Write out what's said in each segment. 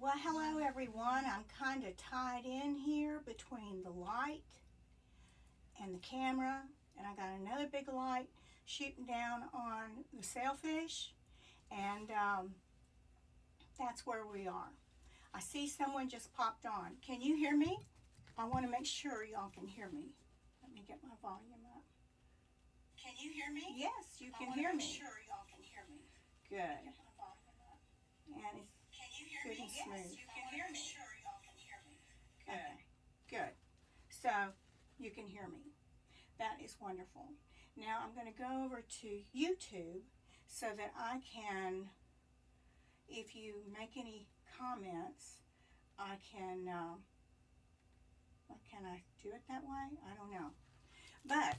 Well, hello everyone. I'm kind of tied in here between the light and the camera, and I got another big light shooting down on the sailfish, and that's where we are. I see someone just popped on. Can you hear me? I want to make sure y'all can hear me. Let me get my volume up. Can you hear me? Yes, you can hear me. I want to make sure y'all can hear me. Good. Get my volume up. And it's good and smooth. Yes, you can hear me. Sure y'all can hear me. Good. Okay. Good. So you can hear me. That is wonderful. Now I'm going to go over to YouTube so that I can, if you make any comments, I can I do it that way? I don't know. But,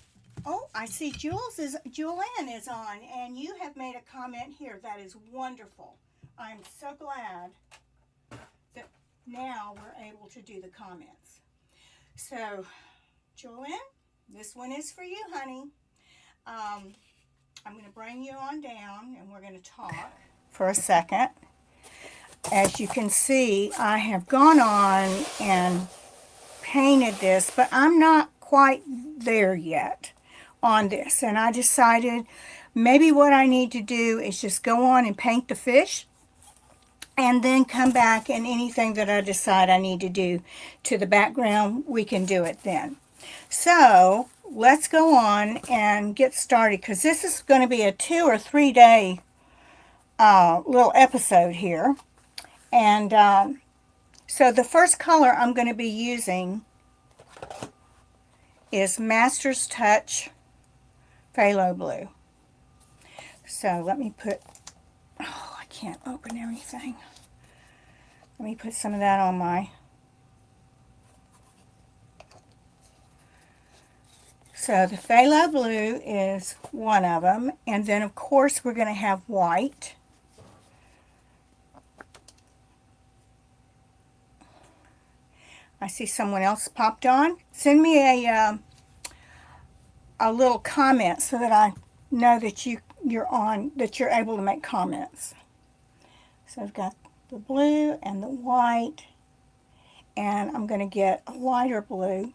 oh, I see Julianne is on, and you have made a comment here. That is wonderful. I'm so glad that now we're able to do the comments. So, Julianne, this one is for you, honey. I'm going to bring you on down, and we're going to talk for a second. As you can see, I have gone on and painted this, but I'm not quite there yet on this. And I decided maybe what I need to do is just go on and paint the fish and then come back, and anything that I decide I need to do to the background, we can do it then. So let's go on and get started, because this is going to be a 2 or 3 day little episode here. And so the first color I'm going to be using is Master's Touch Phthalo Blue. So let me put, oh, I can't open everything. Let me put some of that on my, so the phthalo blue is one of them, and then of course we're going to have white. I see someone else popped on. Send me a little comment so that I know that you're on, that you're able to make comments. So I've got the blue and the white, and I'm going to get a lighter blue.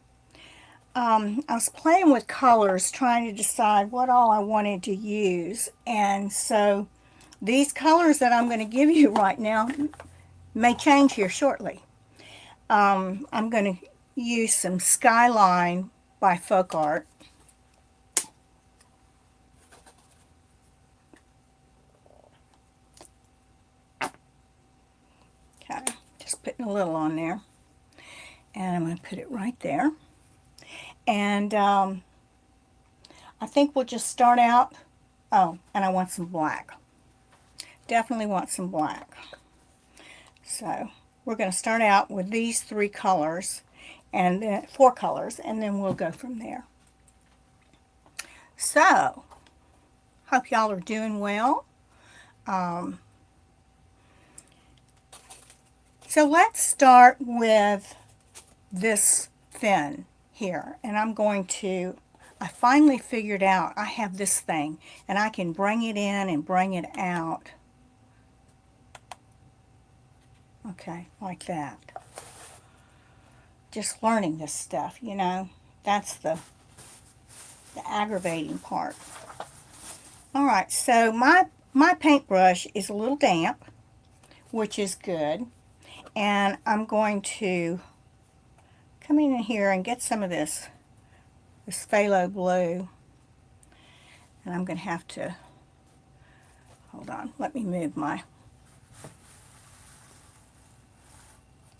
I was playing with colors, trying to decide what all I wanted to use, and so these colors that I'm going to give you right now may change here shortly. I'm going to use some Skyline by Folk Art. Okay, just putting a little on there. And I'm going to put it right there. And I think we'll just start out. Oh, and I want some black. Definitely want some black. So we're going to start out with these 3 colors, and then 4 colors, and then we'll go from there. So, hope y'all are doing well. So let's start with this fin here, and I'm going to, I finally figured out I have this thing, and I can bring it in and bring it out. Okay, like that. Just learning this stuff, you know, that's the aggravating part. Alright, so my paintbrush is a little damp, which is good, and I'm going to come in here and get some of this phthalo blue, and I'm going to have to, hold on, let me move my,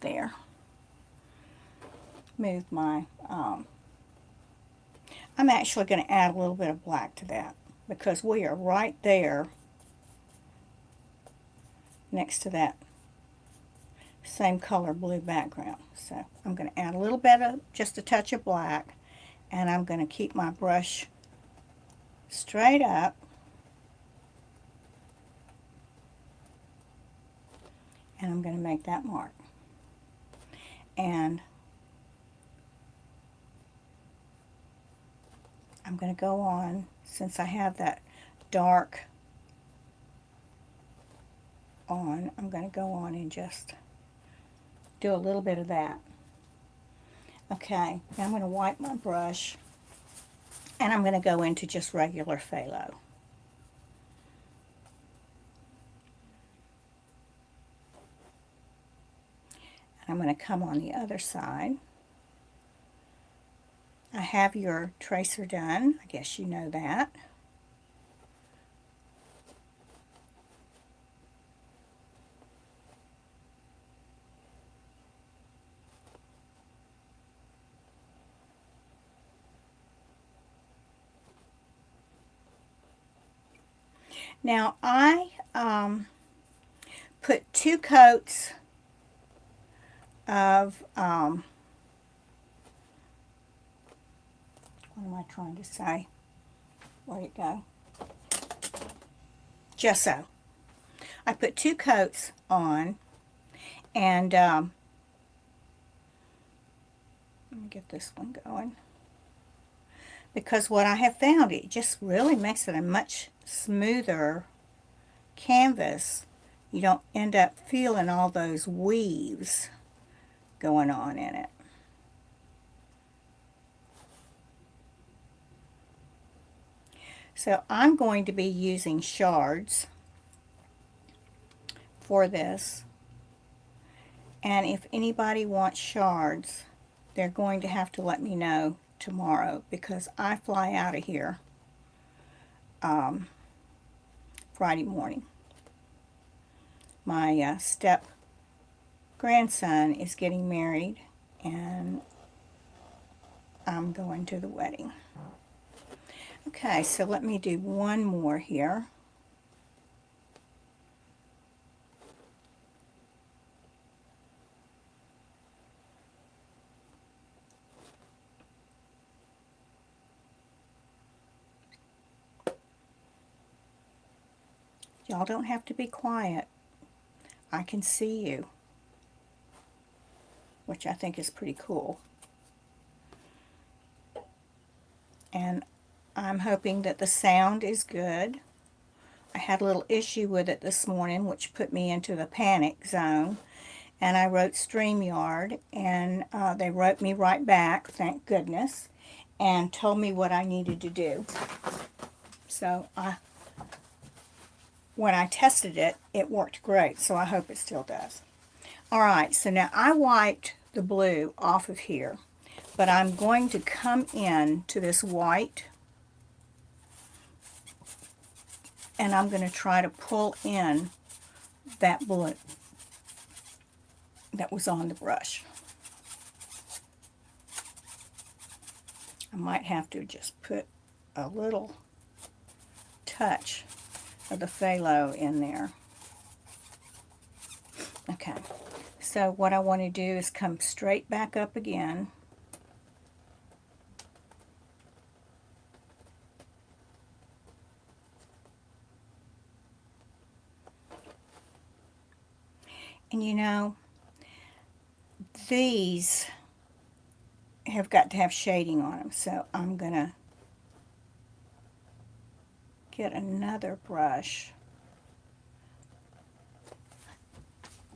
there, move my, I'm actually going to add a little bit of black to that, because we are right there next to that same color blue background. So I'm going to add a little bit of, just a touch of black, and I'm going to keep my brush straight up. And I'm going to make that mark. And I'm going to go on, since I have that dark on, I'm going to go on and just do a little bit of that. Okay, now I'm going to wipe my brush, and I'm going to go into just regular phthalo. I'm going to come on the other side. I have your tracer done. I guess you know that. Now I put 2 coats of what am I trying to say? Where'd it go? Gesso. I put 2 coats on, and let me get this one going. Because what I have found, it just really makes it a much smoother canvas. You don't end up feeling all those weaves going on in it. So I'm going to be using shards for this, and if anybody wants shards, they're going to have to let me know tomorrow, because I fly out of here Friday morning. My step grandson is getting married, and I'm going to the wedding. Okay, so let me do one more here. Y'all don't have to be quiet. I can see you, which I think is pretty cool. And I'm hoping that the sound is good. I had a little issue with it this morning, which put me into the panic zone. And I wrote StreamYard, and they wrote me right back, thank goodness, and told me what I needed to do. So when I tested it, it worked great, so I hope it still does. Alright, so now I wiped the blue off of here, but I'm going to come in to this white, and I'm going to try to pull in that blue that was on the brush. I might have to just put a little touch of the phthalo in there. Okay, so what I want to do is come straight back up again. And you know, these have got to have shading on them, so I'm going to get another brush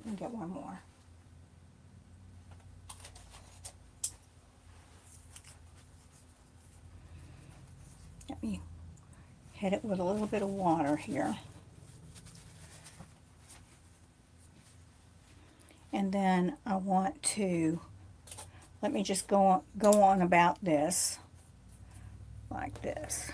and get one more. Let me hit it with a little bit of water here. And then I want to, let me just go on about this, like this.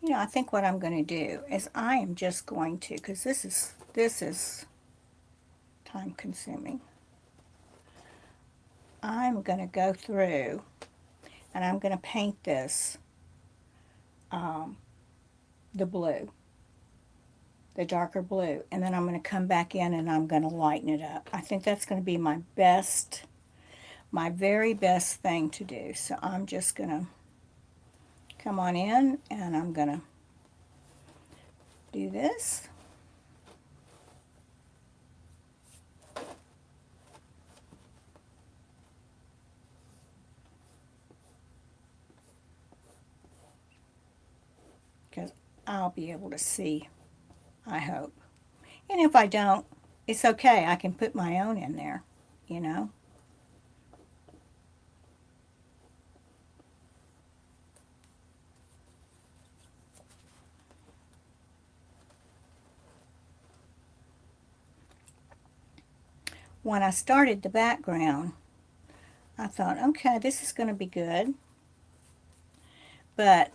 You know, I think what I'm going to do is I am just going to, because this is time consuming. I'm going to go through and I'm going to paint this the blue, the darker blue, and then I'm going to come back in and I'm going to lighten it up. I think that's going to be my best, my very best thing to do. So I'm just going to come on in and I'm going to do this. I'll be able to see, I hope. And if I don't, it's okay. I can put my own in there, you know. When I started the background, I thought, okay, this is going to be good. But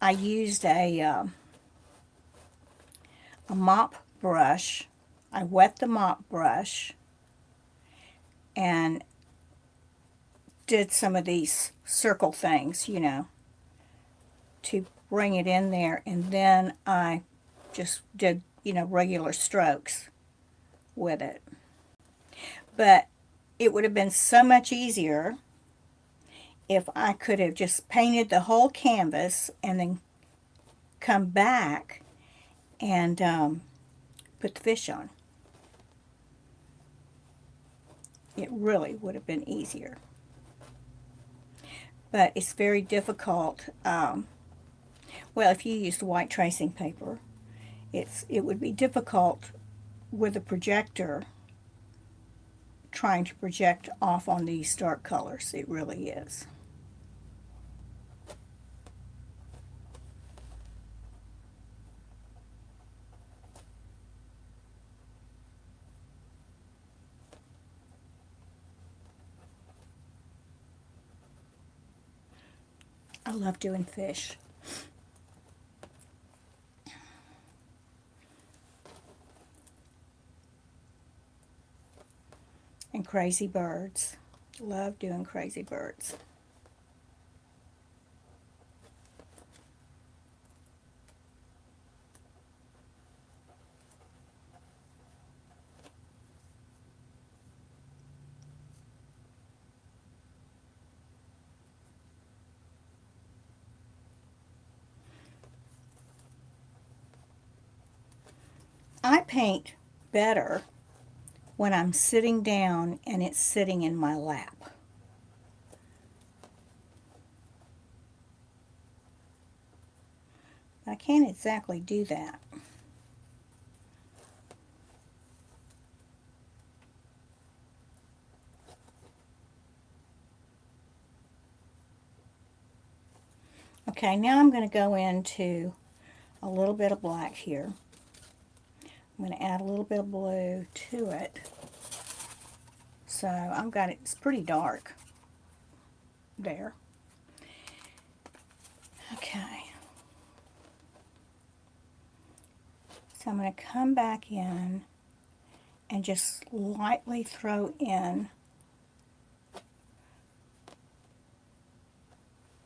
I used a mop brush. I wet the mop brush and did some of these circle things, you know, to bring it in there. And then I just did, you know, regular strokes with it. But it would have been so much easier if I could have just painted the whole canvas and then come back and put the fish on. It really would have been easier. But it's very difficult. Well, if you used white tracing paper, it would be difficult with a projector trying to project off on these dark colors. It really is. I love doing fish. And crazy birds. Love doing crazy birds. I paint better when I'm sitting down and it's sitting in my lap. I can't exactly do that. Okay, now I'm going to go into a little bit of black here. I'm going to add a little bit of blue to it. So I've got it, it's pretty dark there. Okay. So I'm going to come back in and just lightly throw in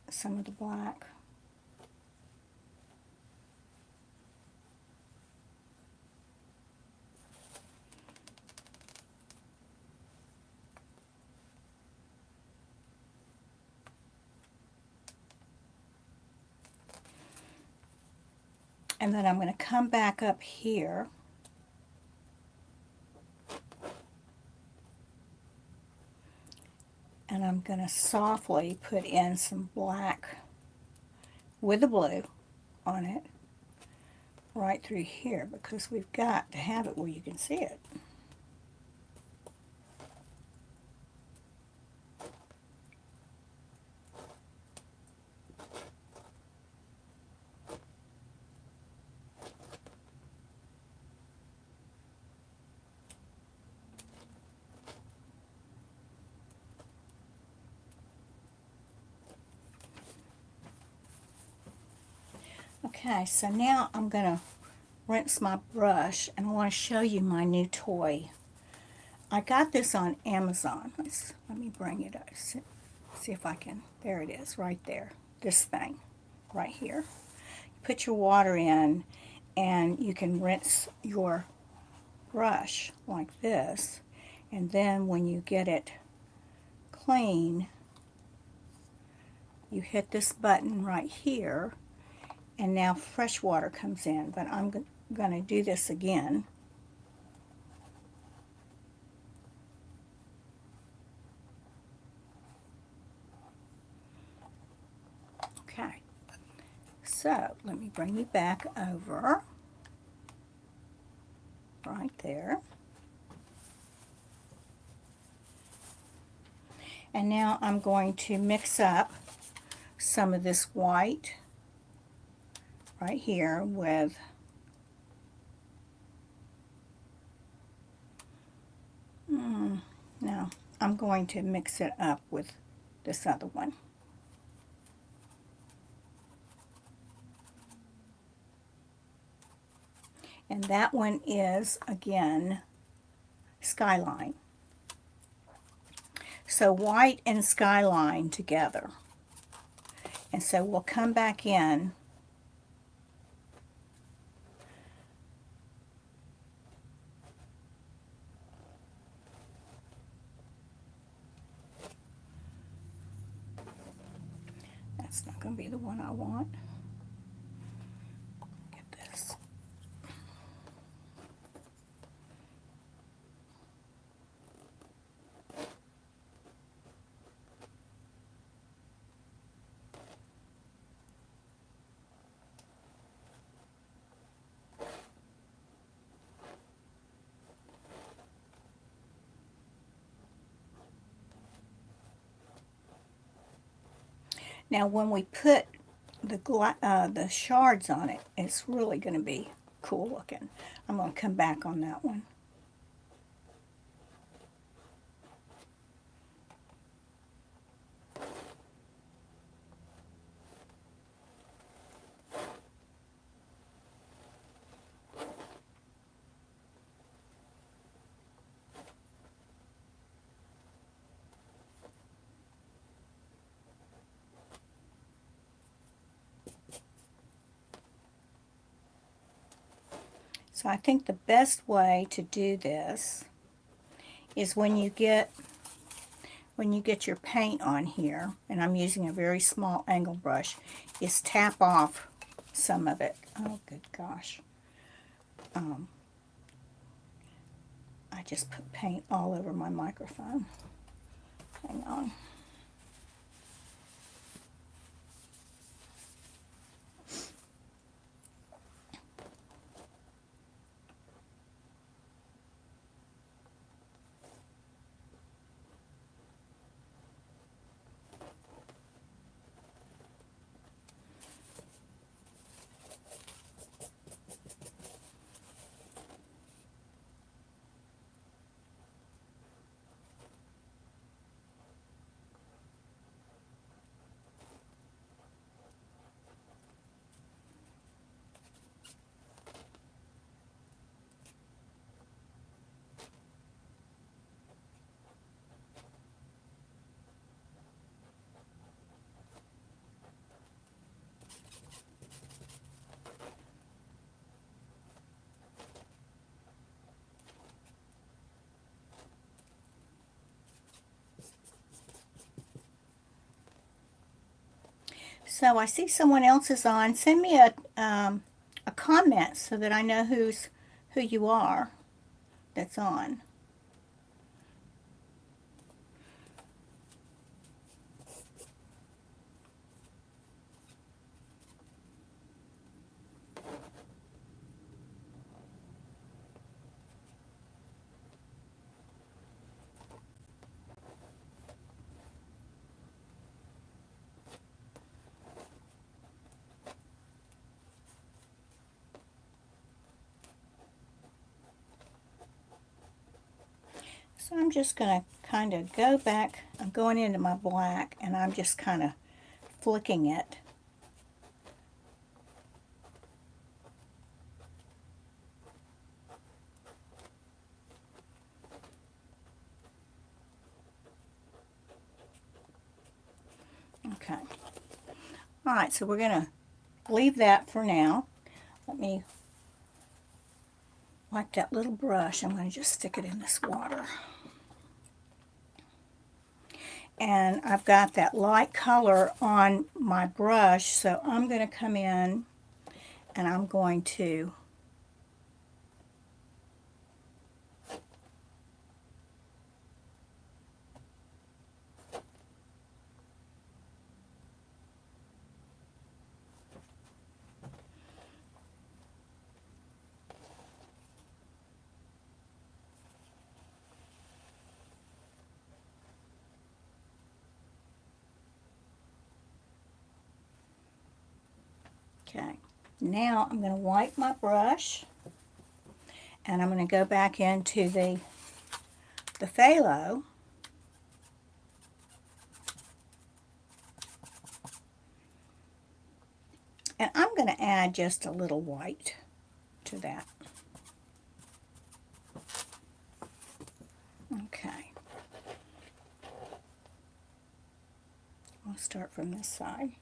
some of the black. And then I'm going to come back up here and I'm going to softly put in some black with the blue on it right through here, because we've got to have it where you can see it. Okay, so now I'm going to rinse my brush and I want to show you my new toy. I got this on Amazon. Let me bring it up. See if I can. There it is, right there. This thing, right here. Put your water in and you can rinse your brush like this. And then when you get it clean, you hit this button right here and now fresh water comes in. But I'm going to do this again. Okay, So let me bring you back over right there. And now I'm going to mix up some of this white right here with no, I'm going to mix it up with this other one. And that one is, again, Skyline. So white and Skyline together. And so we'll come back in that's not going to be the one I want. Get this. Now when we put the shards on it, it's really going to be cool looking. I'm going to come back on that one. So I think the best way to do this is when you get your paint on here, and I'm using a very small angle brush, is tap off some of it. Oh, good gosh. I just put paint all over my microphone. Hang on. So I see someone else is on. Send me a comment so that I know who you are that's on. So I'm just going to kind of go back. I'm going into my black and I'm just kind of flicking it. Okay. All right, so we're going to leave that for now. Let me wipe that little brush. I'm going to just stick it in this water. And I've got that light color on my brush, so I'm going to come in and I'm going to Okay, now I'm going to wipe my brush, and I'm going to go back into the phthalo. And I'm going to add just a little white to that. Okay. I'll start from this side.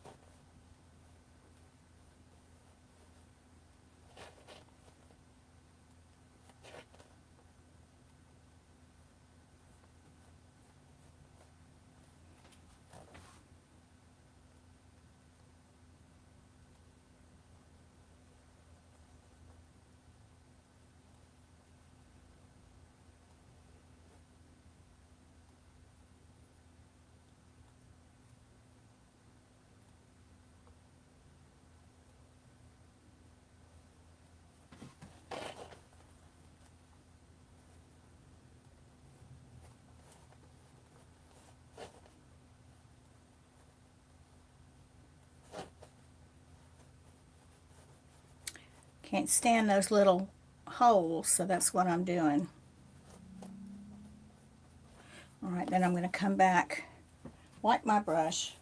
Can't stand those little holes, so that's what I'm doing. Alright, then I'm going to come back, wipe my brush,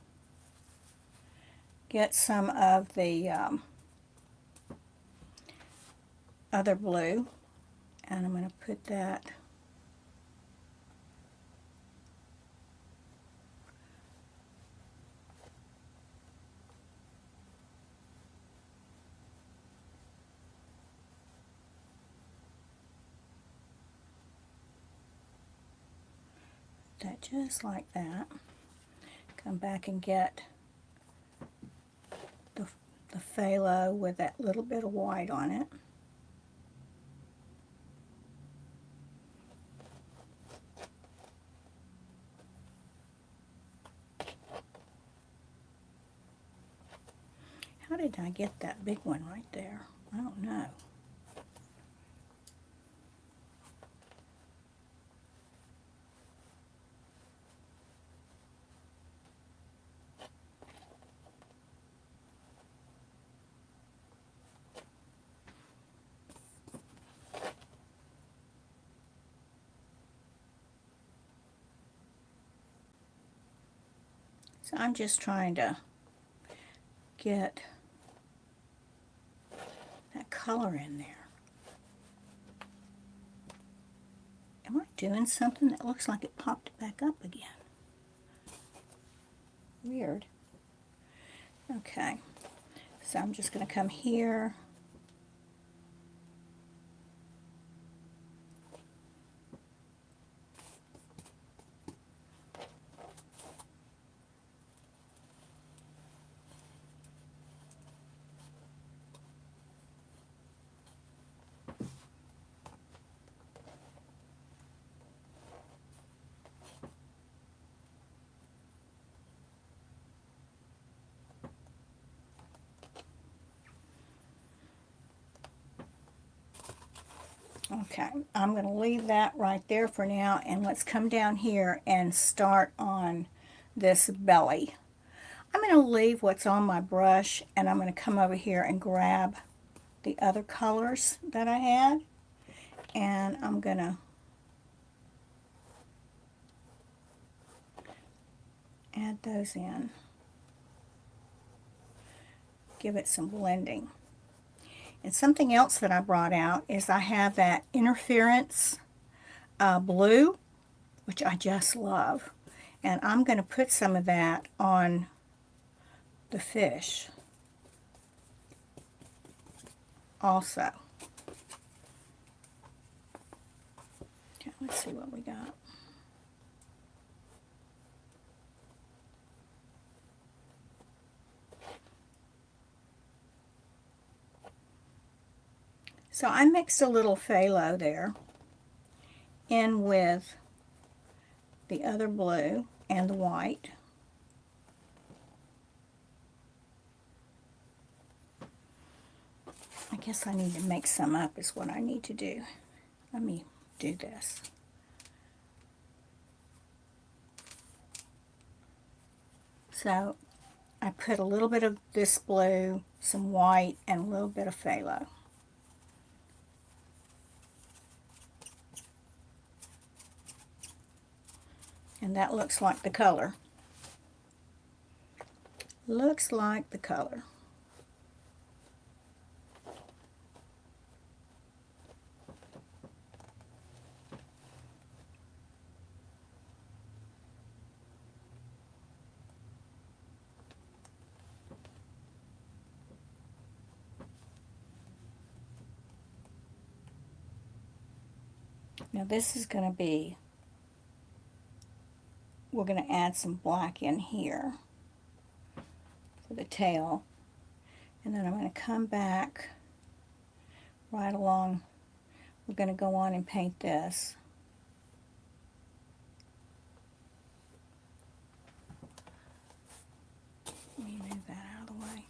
get some of the other blue, and I'm going to put that just like that. Come back and get the phthalo with that little bit of white on it. How did I get that big one right there? I don't know. So I'm just trying to get that color in there. Am I doing something that looks like it popped back up again? Weird. Okay, so I'm just going to come here. Okay, I'm going to leave that right there for now, and let's come down here and start on this belly. I'm going to leave what's on my brush, and I'm going to come over here and grab the other colors that I had, and I'm going to add those in. Give it some blending. And something else that I brought out is I have that interference blue, which I just love. And I'm going to put some of that on the fish also. Okay, let's see what we got. So I mixed a little phthalo there in with the other blue and the white. I guess I need to make some up is what I need to do. Let me do this. So I put a little bit of this blue, some white, and a little bit of phthalo. And that looks like the color. Looks like the color. Now this is going to be, we're going to add some black in here for the tail. And then I'm going to come back right along. We're going to go on and paint this. Let me move that out of the way.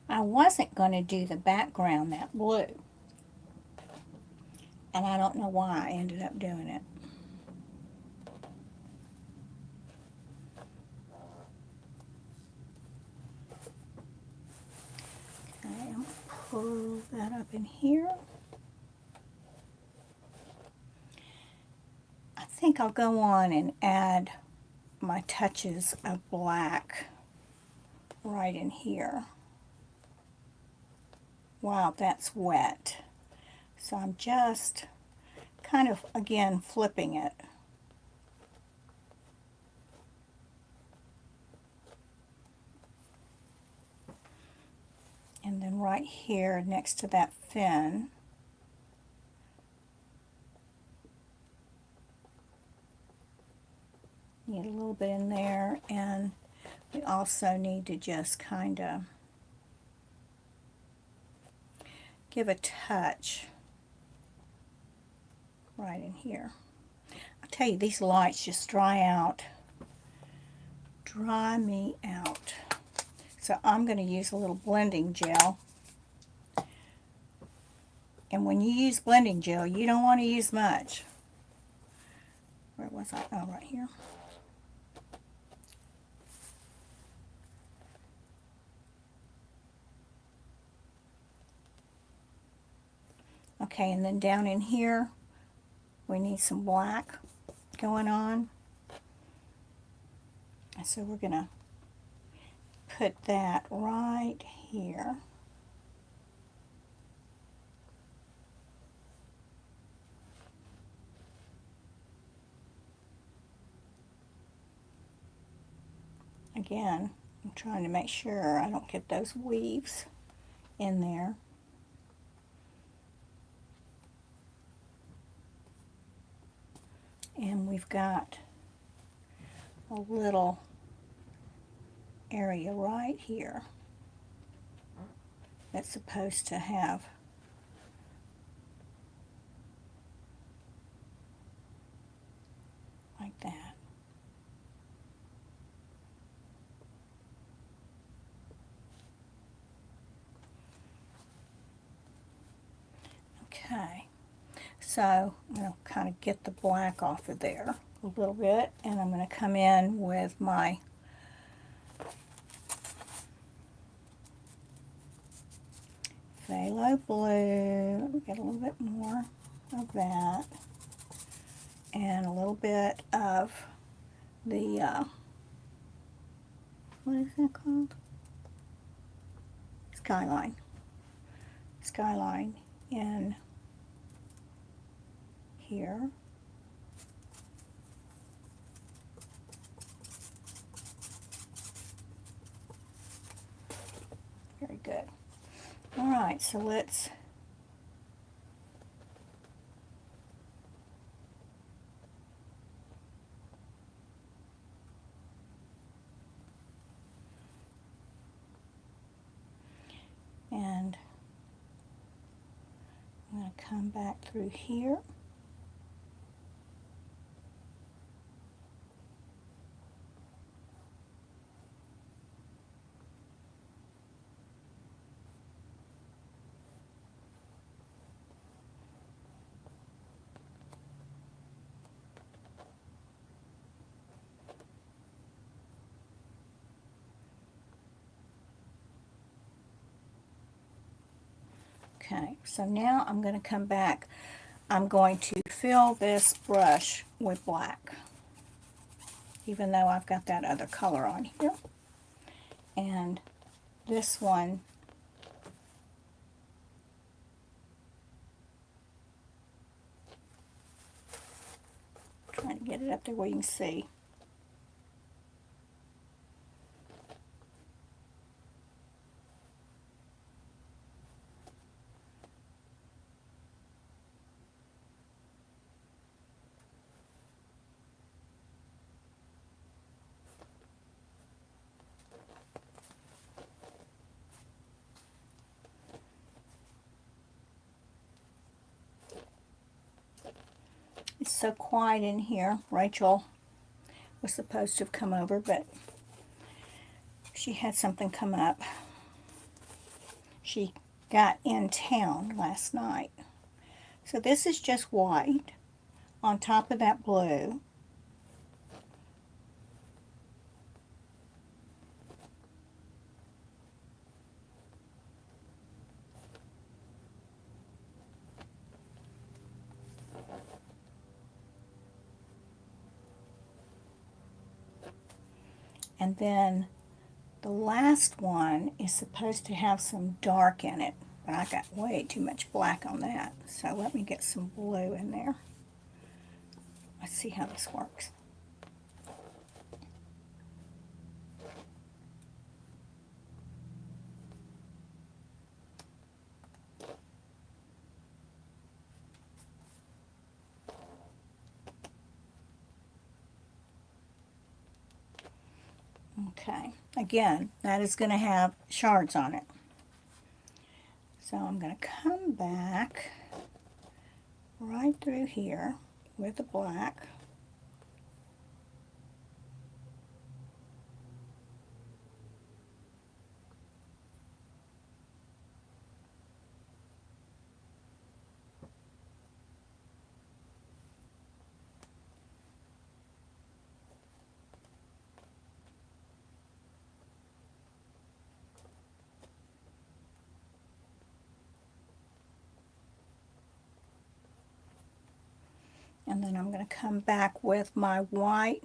I wasn't going to do the background that blue, and I don't know why I ended up doing it. Okay, I'm going to pull that up in here. I think I'll go on and add my touches of black right in here. Wow, that's wet. So I'm just kind of, again, flipping it. And then right here next to that fin, need a little bit in there, and we also need to just kind of give a touch right in here. I tell you, these lights just dry me out. So I'm going to use a little blending gel. And when you use blending gel, you don't want to use much. Where was I? Oh, right here. Okay, and then down in here, we need some black going on. And so we're going to put that right here. Again, I'm trying to make sure I don't get those weaves in there. And we've got a little area right here that's supposed to have like that. Okay, so I'm going to kind of get the black off of there a little bit, and I'm going to come in with my phthalo blue, get a little bit more of that, and a little bit of the, what is that called? Skyline in here. Very good. All right, so let's And I'm going to come back through here. Okay, so now I'm going to come back. I'm going to fill this brush with black, even though I've got that other color on here. And this one, trying to get it up there where you can see. It's so quiet in here. Rachel was supposed to have come over, but she had something come up. She got in town last night. So this is just white on top of that blue. And then the last one is supposed to have some dark in it, but I got way too much black on that. So let me get some blue in there. Let's see how this works. Okay, again, that is going to have shards on it. So I'm going to come back right through here with the black. And then I'm going to come back with my white.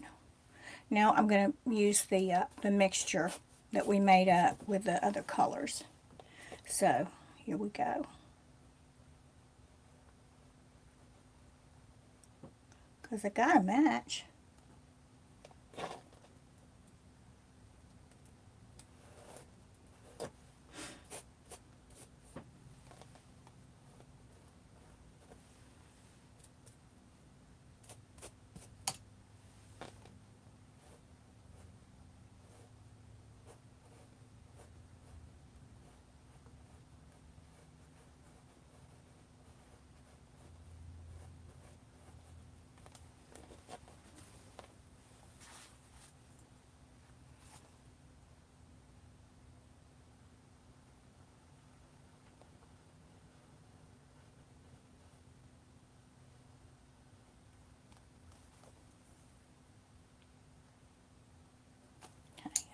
Now I'm going to use the mixture that we made up with the other colors. So here we go. Because I got to match.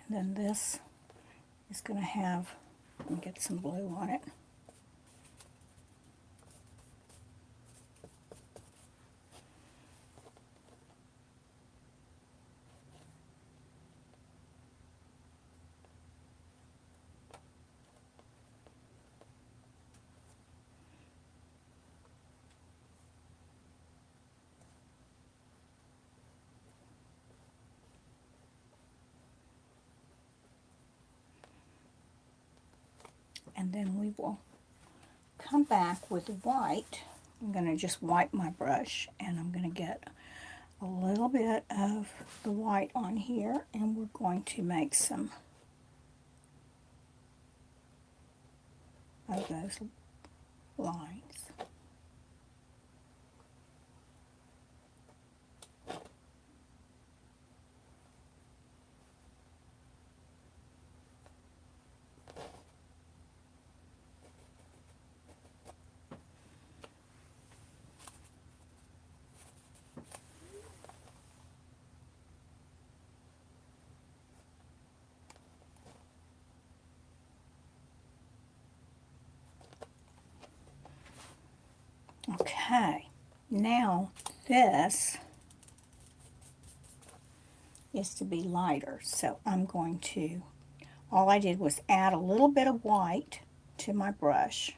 And then this is going to have, let me get some blue on it. And then we will come back with white. I'm going to just wipe my brush and I'm going to get a little bit of the white on here, and we're going to make some of those lines. Okay, now this is to be lighter, so I'm going to, all I did was add a little bit of white to my brush.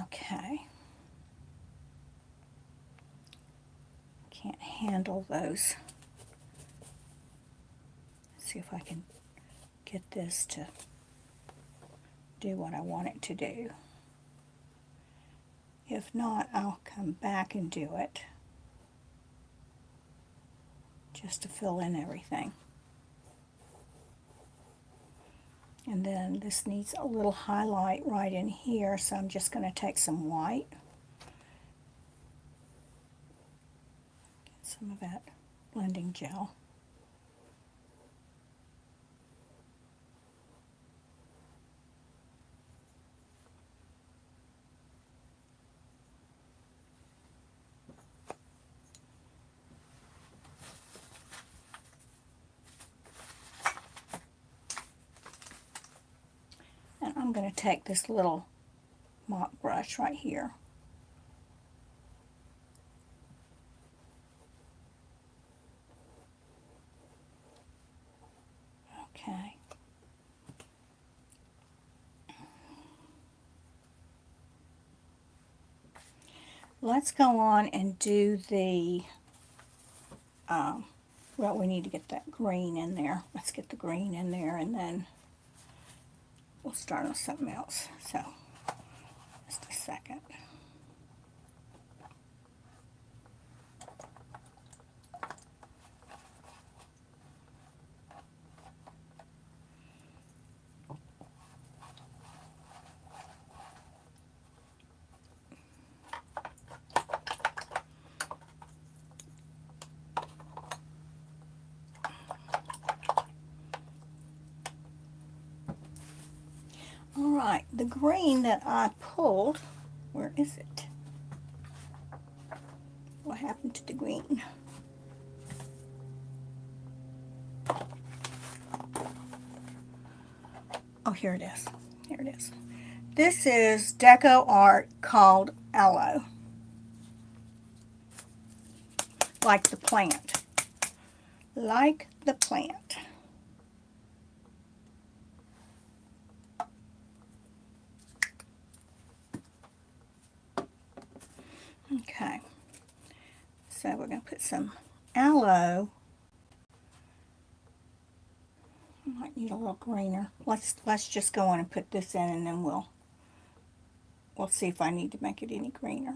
Okay. Can't handle those. Let's see if I can get this to do what I want it to do. If not, I'll come back and do it just to fill in everything. And then this needs a little highlight right in here, so I'm just going to take some white, get some of that blending gel. And I'm going to take this little mop brush right here. Okay. Let's go on and do the, well, we need to get that green in there. Let's get the green in there, and then we'll start on something else. So, just a second. Alright, the green that I pulled, where is it? What happened to the green? Oh, here it is. Here it is. This is Deco Art called Aloe. Like the plant. Like the plant. Okay. So we're going to put some aloe. Might need a little greener. Let's just go on and put this in, and then we'll see if I need to make it any greener.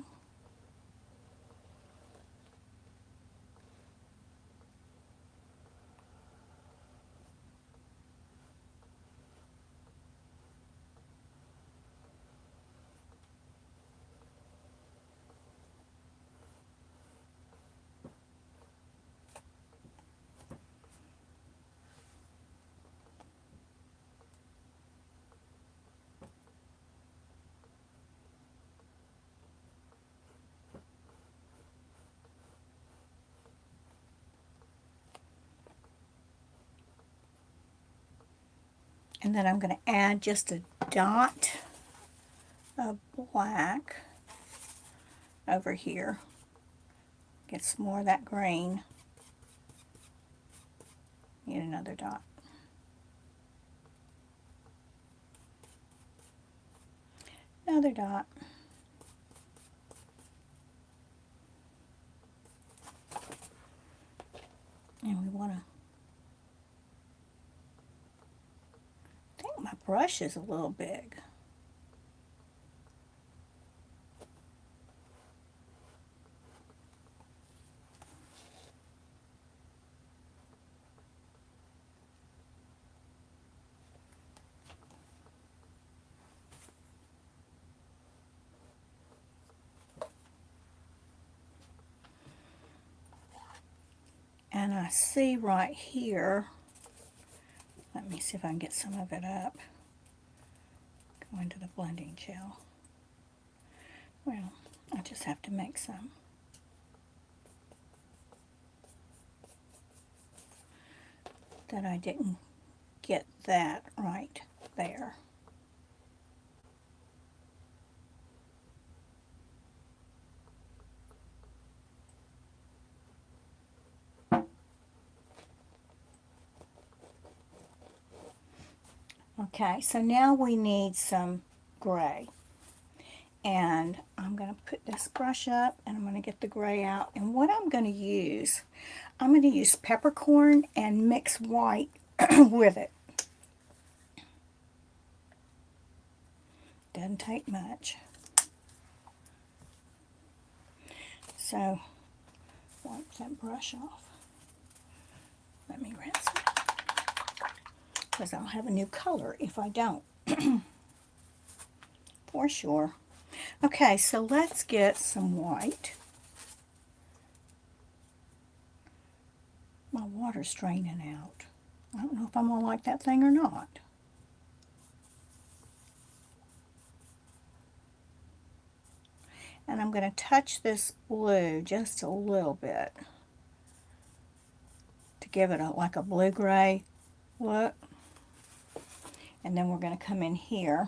And then I'm going to add just a dot of black over here. Get some more of that green. Need another dot. Another dot. And we want to, I think my brush is a little big. And I see right here, let me see if I can get some of it up. Go into the blending gel. Well, I just have to make some. That I didn't get that right there. Okay, so now we need some gray. And I'm going to put this brush up and I'm going to get the gray out. And what I'm going to use, I'm going to use peppercorn and mix white with it. Doesn't take much. So, wipe that brush off. Let me rinse it. Because I'll have a new color if I don't. For sure. Okay, so let's get some white. My water's draining out. I don't know if I'm going to like that thing or not. And I'm going to touch this blue just a little bit to give it like a blue-gray look. And then we're going to come in here.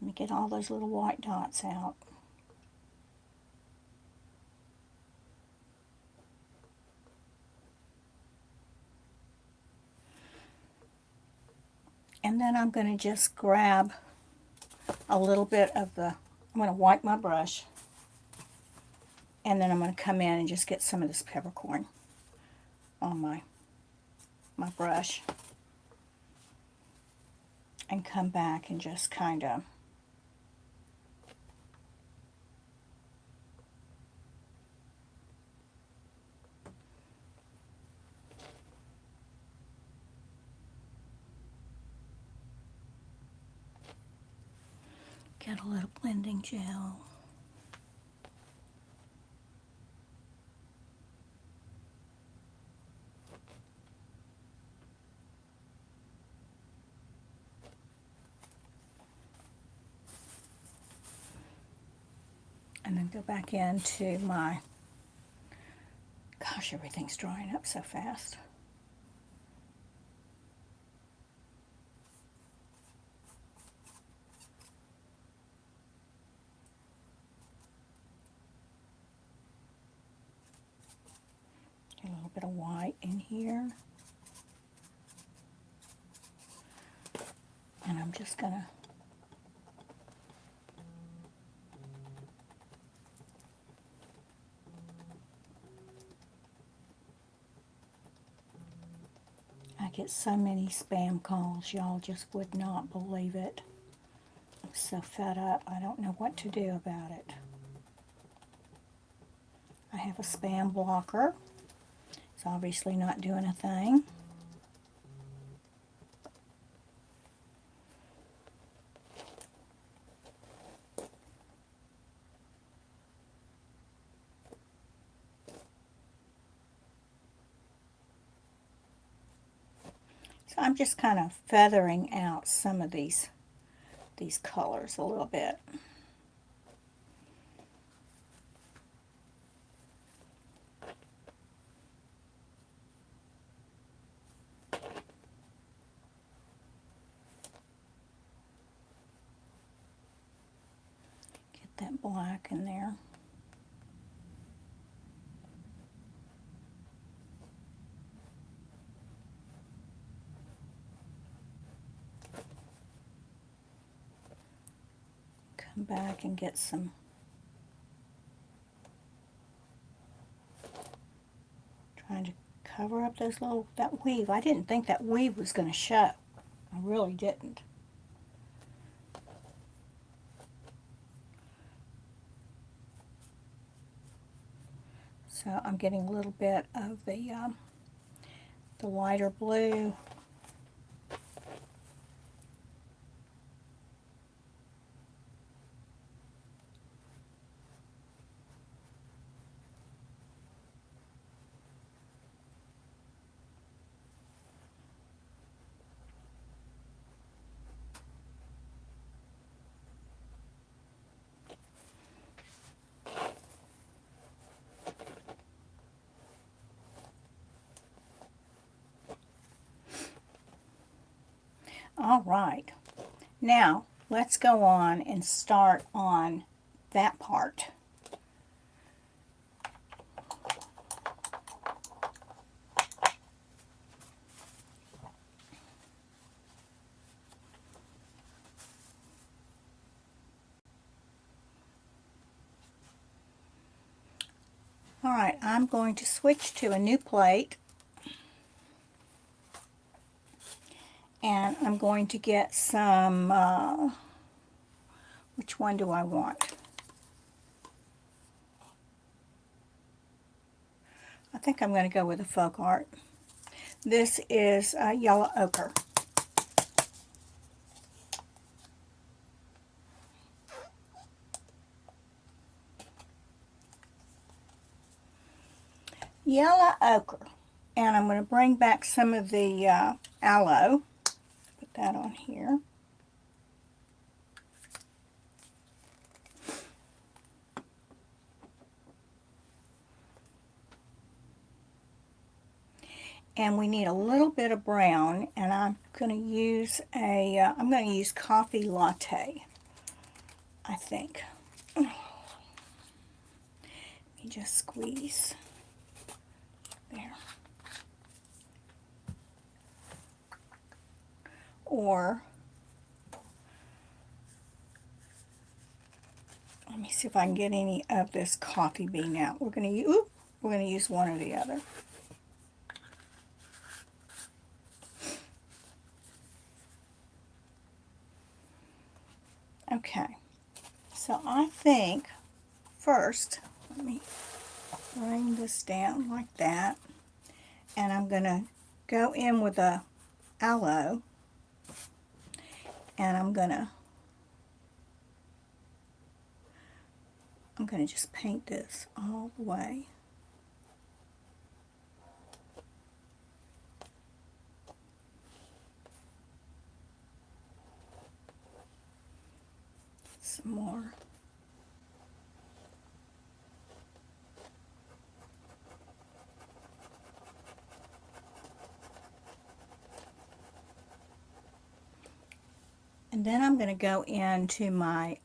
Let me get all those little white dots out. And then I'm going to just grab a little bit of the, I'm going to wipe my brush. And then I'm going to come in and just get some of this peppercorn on my brush. And come back and just kind of get a little blending gel. And then go back into my, gosh, everything's drying up so fast. Get a little bit of white in here. And I'm just going to I get so many spam calls, y'all just would not believe it. I'm so fed up, I don't know what to do about it. I have a spam blocker. It's obviously not doing a thing. So I'm just kind of feathering out some of these colors a little bit. Get that black in there. come back and get some trying to cover up those that weave. I didn't think that weave was going to show. I really didn't. So I'm getting a little bit of the lighter blue. All right, now let's go on and start on that part. All right, I'm going to switch to a new plate, and I'm going to get some, which one do I want? I think I'm going to go with a folk art. This is yellow ochre. Yellow ochre. And I'm going to bring back some of the aloe. Put that on here. And we need a little bit of brown, and I'm going to use I'm going to use coffee latte, I think. Let me just squeeze there. Or let me see if I can get any of this coffee bean out. We're going to use one or the other. Okay, so I think first, let me bring this down like that, and I'm going to go in with a aloe, and I'm going to just paint this all the way. Some more. And then I'm going to go into my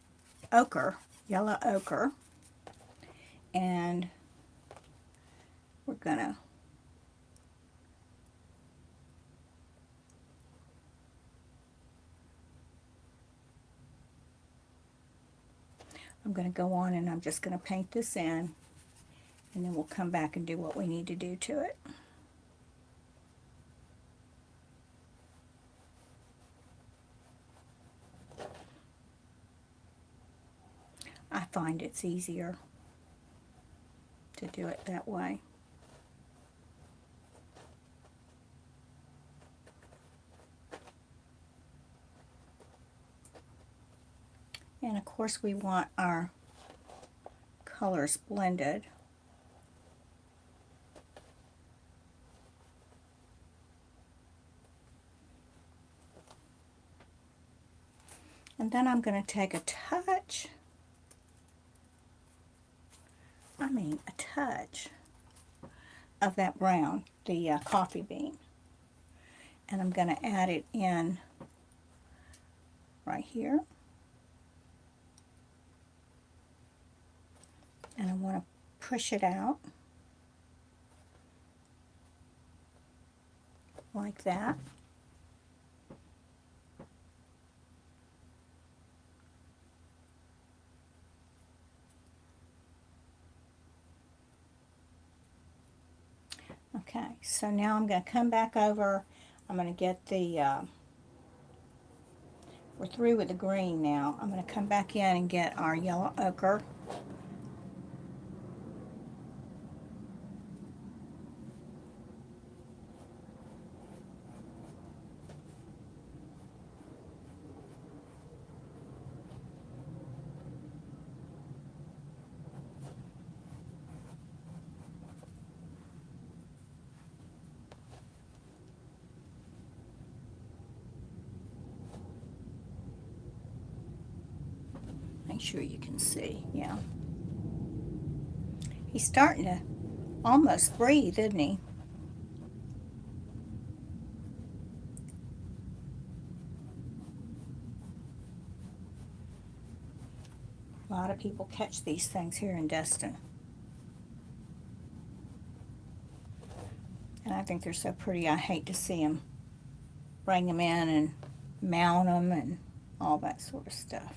ochre, yellow ochre, and we're going to go on, and I'm just going to paint this in, and then we'll come back and do what we need to do to it. I find it's easier to do it that way. And of course we want our colors blended. And then I'm going to take a touch of that brown, the coffee bean, and I'm going to add it in right here. And I want to push it out like that. Okay, so now I'm going to come back over. I'm going to get the, we're through with the green now. I'm going to come back in and get our yellow ochre. Make sure you can see, yeah. He's starting to almost breathe, isn't he? A lot of people catch these things here in Destin. And I think they're so pretty. I hate to see them bring them in and mount them and all that sort of stuff.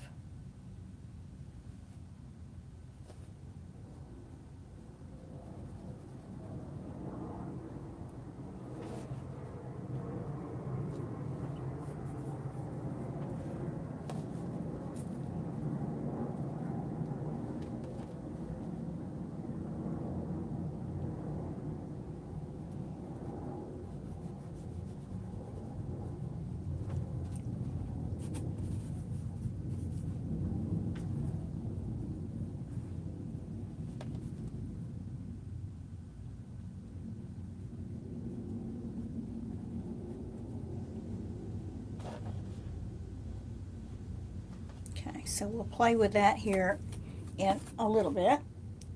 Okay, so we'll play with that here in a little bit.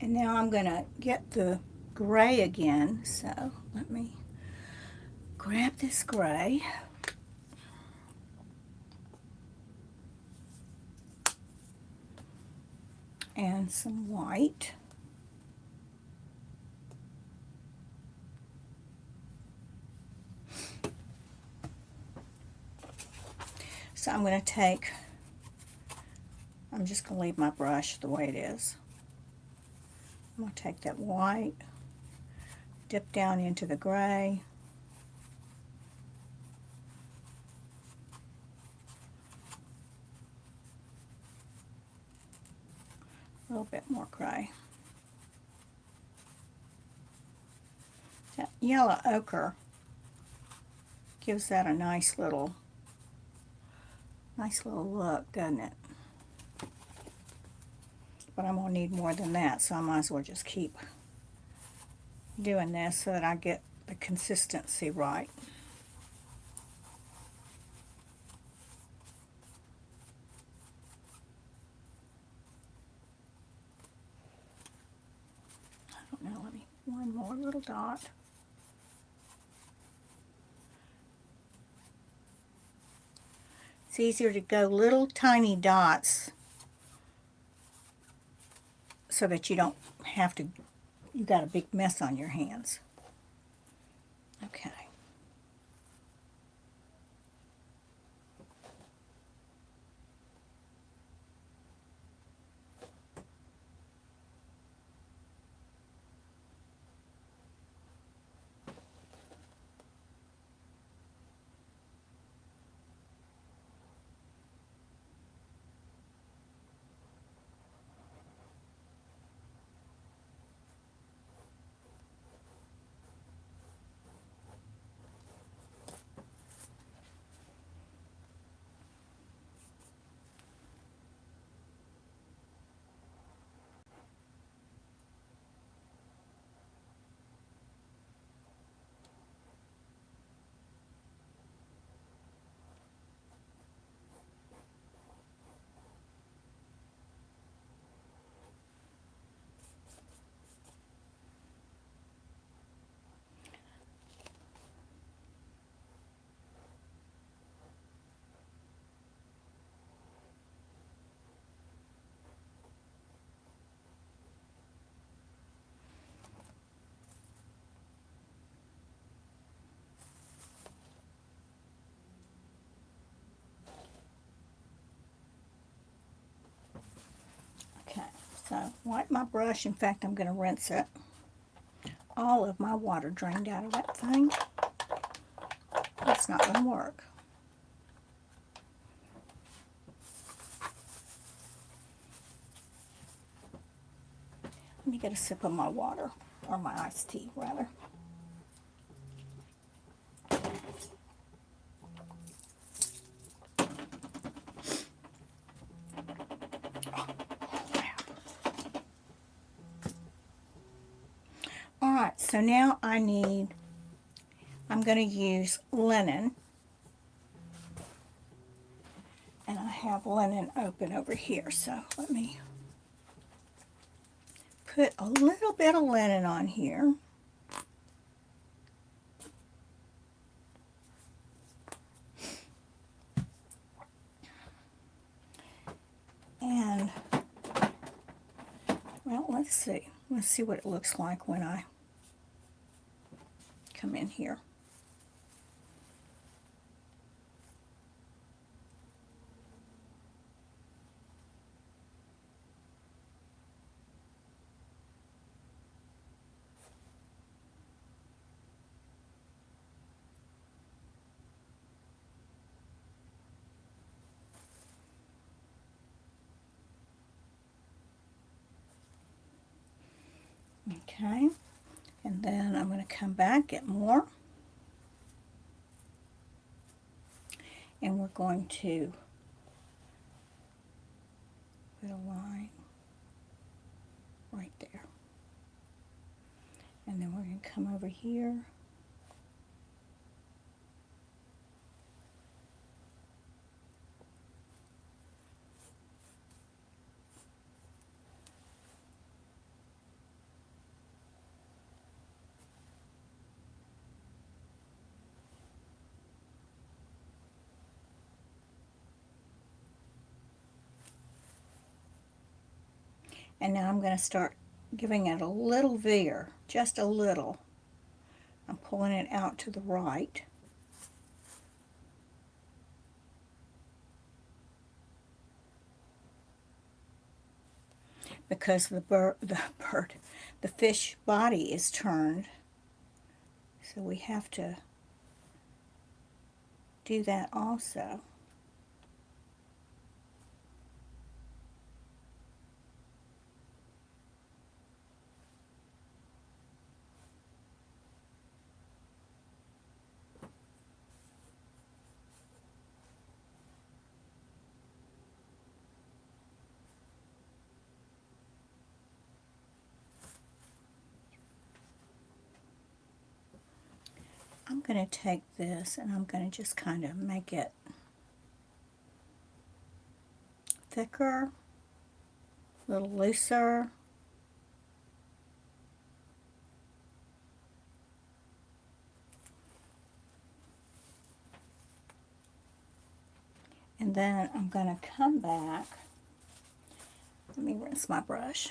And now I'm going to get the gray again. So let me grab this gray. And some white. So I'm going to take, I'm just going to leave my brush the way it is. I'm going to take that white, dip down into the gray, a little bit more gray. That yellow ochre gives that a nice little look, doesn't it? But I'm going to need more than that, so I might as well just keep doing this so that I get the consistency right. I don't know, let me, one more little dot. It's easier to go little tiny dots so that you don't have to, you got a big mess on your hands. Okay. Okay, so wipe my brush. In fact, I'm going to rinse it all of my water drained out of that thing. That's not going to work. Let me get a sip of my water, or my iced tea, rather. Alright, so now I'm going to use linen. And I have linen open over here, so let me put a little bit of linen on here. And, well, let's see. Let's see what it looks like when I come in here. Okay, and then I'm going to come back, get more, and we're going to put a line right there. And then we're going to come over here. And now I'm going to start giving it a little veer, just a little. I'm pulling it out to the right. Because the fish body is turned. So we have to do that also. I'm going to take this and I'm going to just kind of make it thicker, a little looser. And then I'm going to come back. Let me rinse my brush.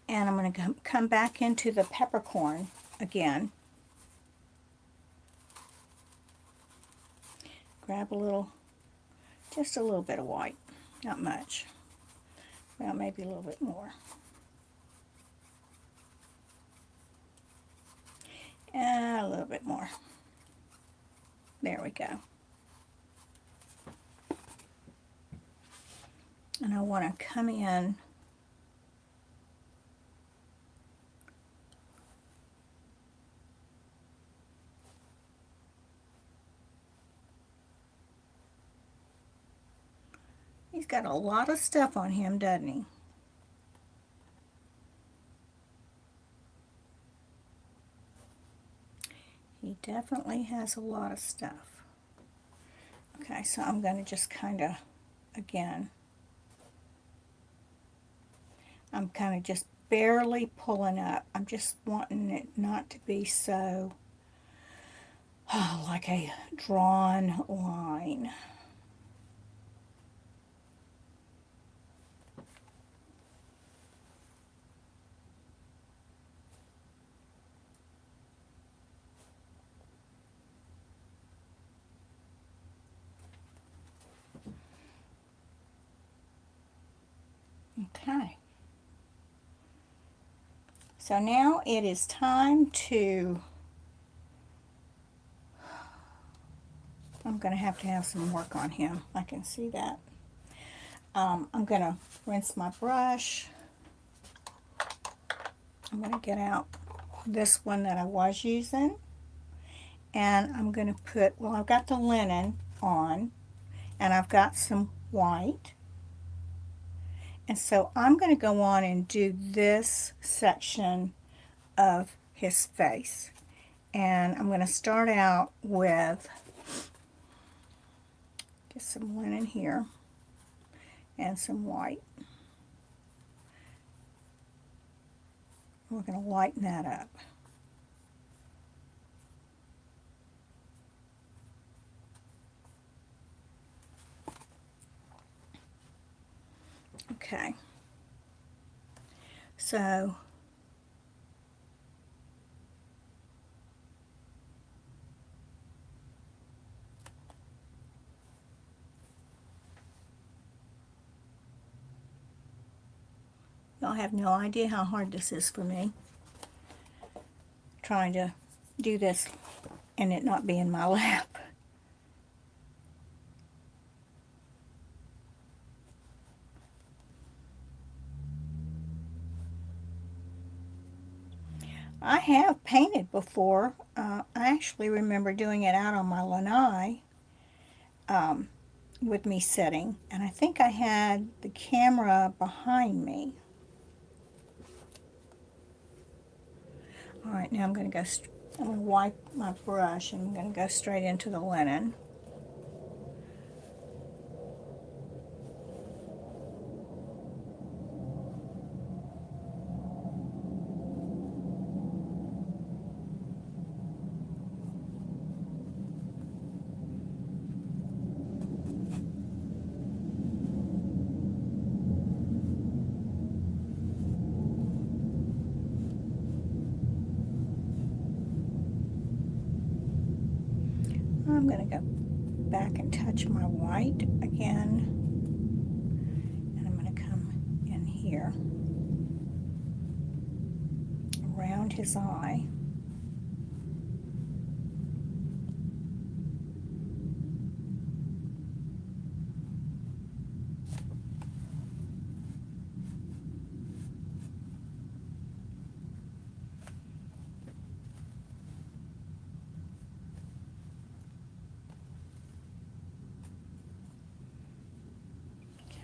And I'm going to come back into the peppercorn again. Grab a little, just a little bit of white, not much. Well, maybe a little bit more. And a little bit more. There we go. And I want to come in He's got a lot of stuff on him, doesn't he? He definitely has a lot of stuff. Okay, so I'm going to just kind of, again, I'm kind of just barely pulling up. I'm just wanting it not to be so, like a drawn line. Okay. So now it is time to, I'm going to have some work on him. I can see that. I'm going to rinse my brush. I'm going to get out this one that I was using. And I'm going to put, well, I've got the linen on, and I've got some white. And so I'm going to go on and do this section of his face. And I'm going to start out with, get some linen here and some white. We're going to lighten that up. Okay. So y'all have no idea how hard this is for me, trying to do this and it not be in my lap. I have painted before. I actually remember doing it out on my lanai with me sitting, and I think I had the camera behind me. All right, now I'm going to wipe my brush and I'm going to go straight into the linen. I'm going to go back and touch my white again, and I'm going to come in here around his eye.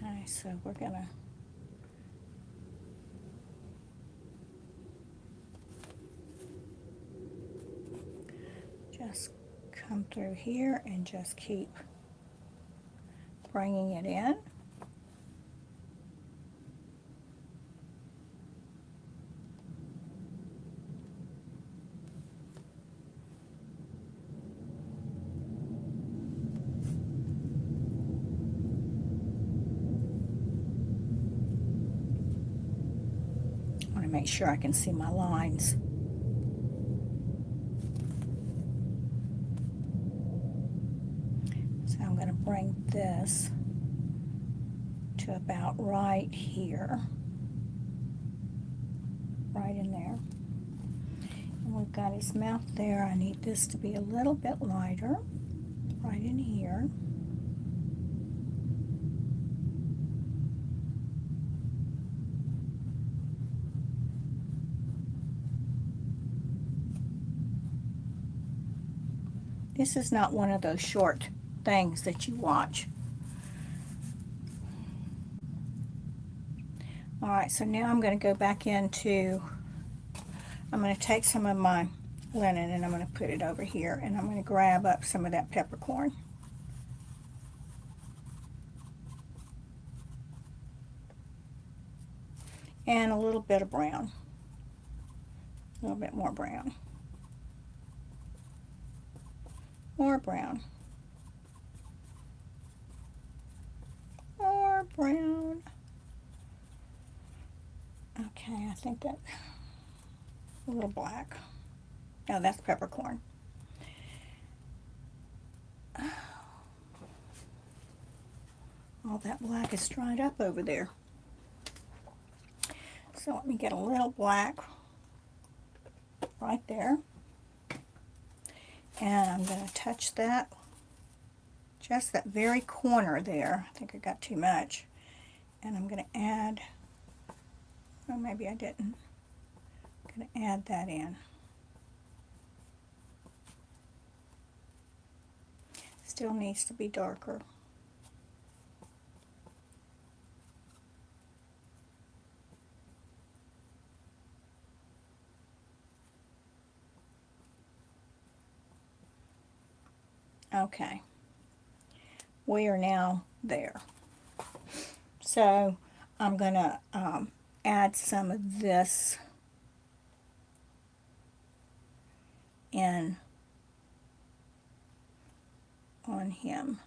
Okay, so we're going to just come through here and just keep bringing it in. I want to make sure I can see my lines. So I'm going to bring this to about right here, right in there. And we've got his mouth there. I need this to be a little bit lighter, right in here. This is not one of those short things that you watch. Alright, so now I'm going to go back into, I'm going to take some of my linen and I'm going to put it over here, and I'm going to grab up some of that peppercorn. And a little bit of brown. A little bit more brown. More brown. More brown. Okay, I think that a little black. No, that's peppercorn. All that black is dried up over there. So let me get a little black right there. And I'm going to touch that, just that very corner there. I think I got too much. And I'm going to add, well, maybe I didn't. I'm going to add that in. Still needs to be darker. Okay, we are now there. So I'm going to add some of this in on him.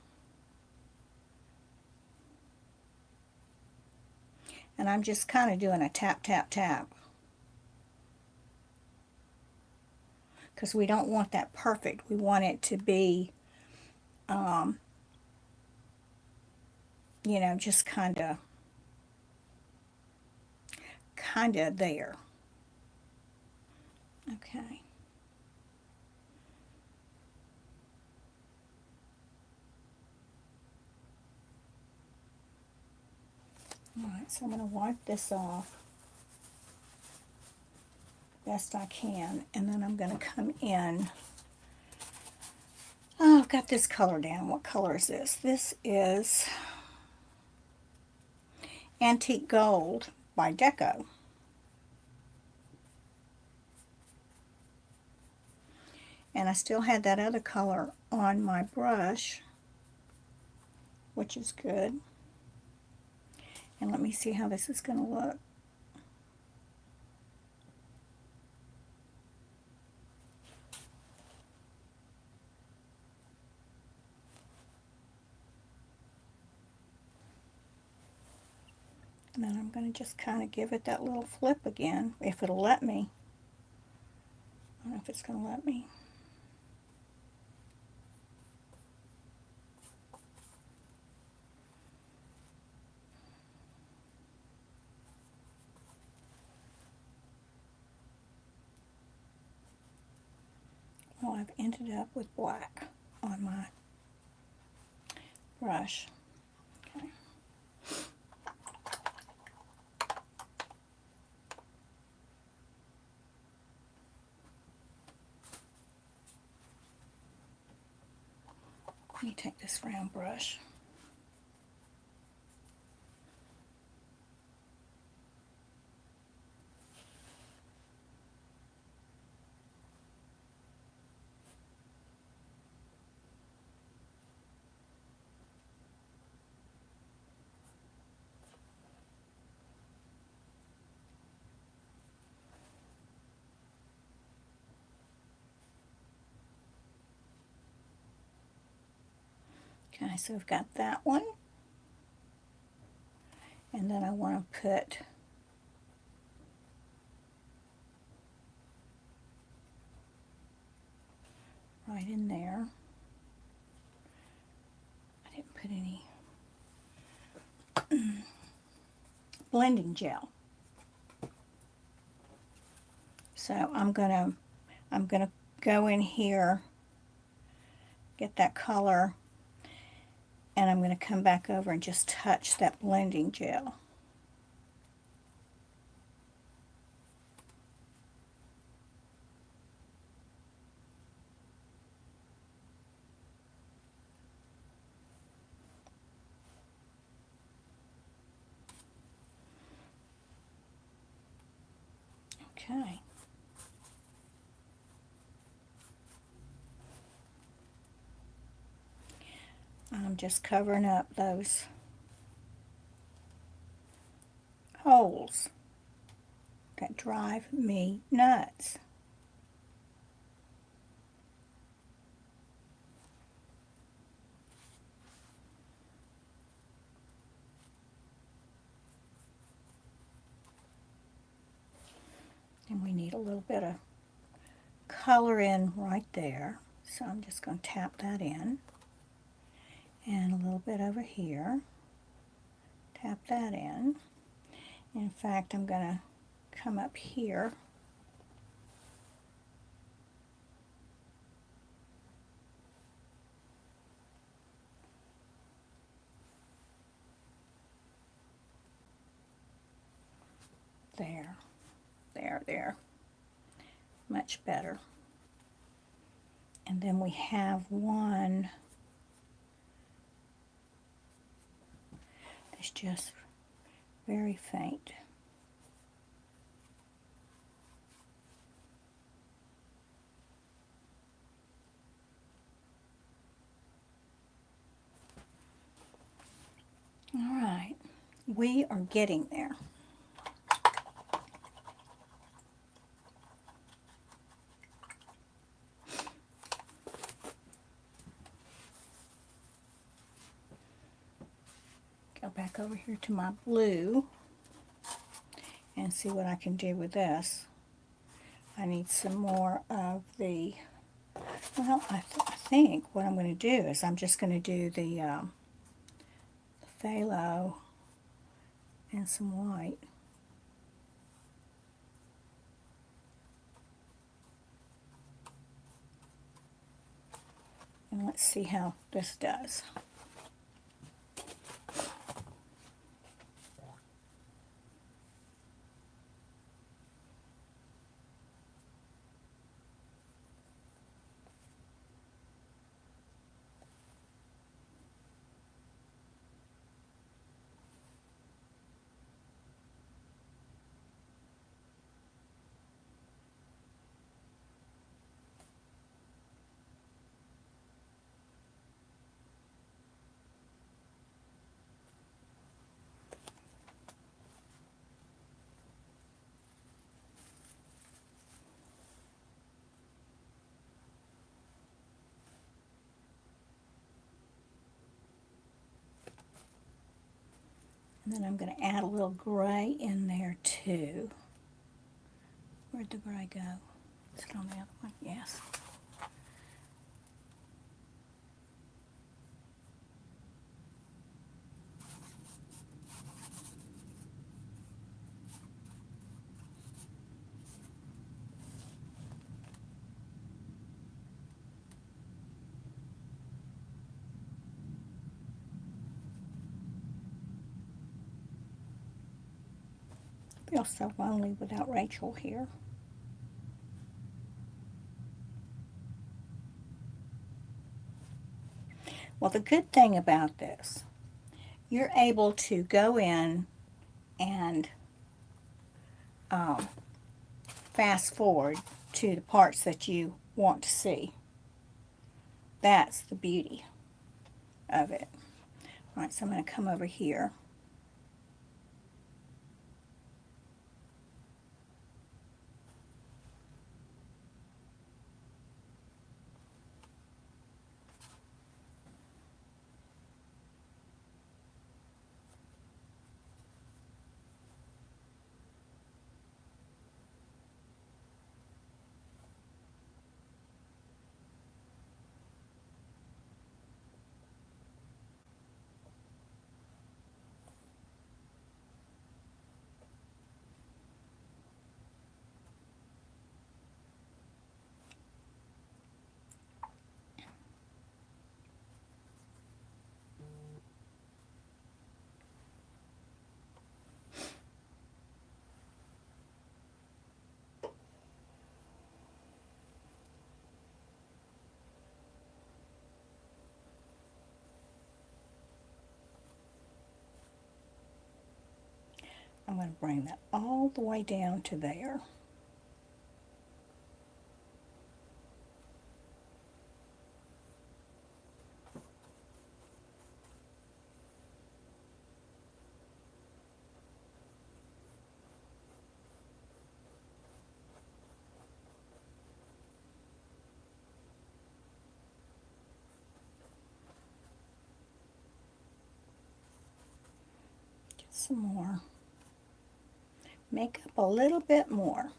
And I'm just kind of doing a tap, tap, tap. Because we don't want that perfect. We want it to be, you know, just kind of there. Okay. Alright, so I'm going to wipe this off best I can, and then I'm going to come in. Oh, I've got this color down. What color is this? This is Antique Gold by Deco. And I still had that other color on my brush, which is good. And let me see how this is going to look. And then I'm going to just kind of give it that little flip again, if it'll let me. I don't know if it's going to let me. Well, I've ended up with black on my brush. Okay. Let me take this round brush. Okay, so I've got that one. And then I want to put right in there. I didn't put any blending gel. So I'm gonna go in here, get that color, and I'm gonna come back over and just touch that blending gel. Okay. I'm just covering up those holes that drive me nuts. And we need a little bit of color in right there. So I'm just going to tap that in. And a little bit over here. Tap that in. In fact, I'm going to come up here. There, there. Much better. And then we have one that's just very faint. All right, we are getting there. Go back over here to my blue and see what I can do with this. I need some more of the, well, I think what I'm going to do is I'm just going to do the phthalo and some white. And let's see how this does. And then I'm going to add a little gray in there too. Where'd the gray go? Is it on the other one? Yes. I feel so lonely without Rachel here. Well, the good thing about this, you're able to go in and fast forward to the parts that you want to see. That's the beauty of it. All right, so I'm going to come over here. I'm going to bring that all the way down to there. Get some more. Make up a little bit more.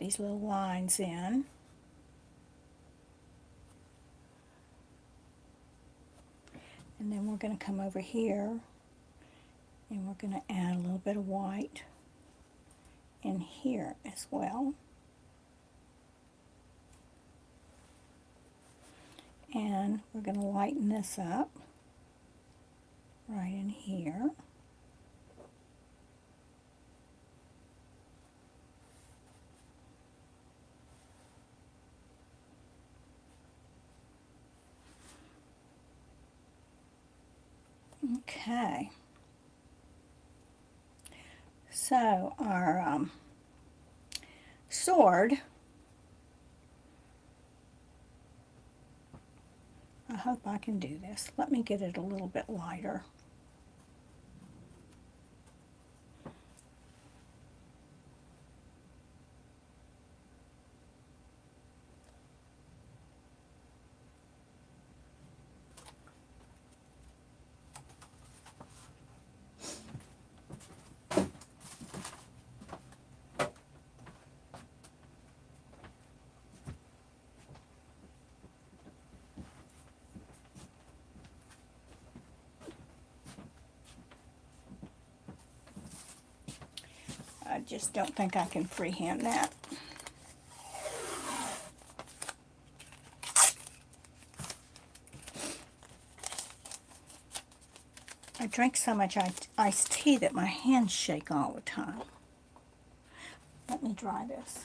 these little lines in. And then we're going to come over here and we're going to add a little bit of white in here as well. And we're going to lighten this up right in here. Okay. So our sword, I hope I can do this. Let me get it a little bit lighter. I just don't think I can freehand that. I drink so much iced tea that my hands shake all the time. Let me dry this.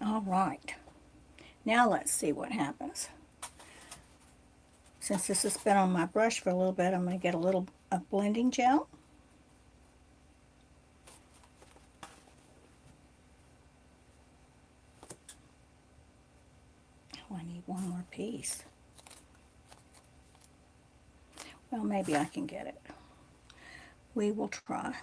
All right, now let's see what happens. Since this has been on my brush for a little bit, I'm going to get a little of blending gel. Oh, I need one more piece. Well, maybe I can get it. We will try.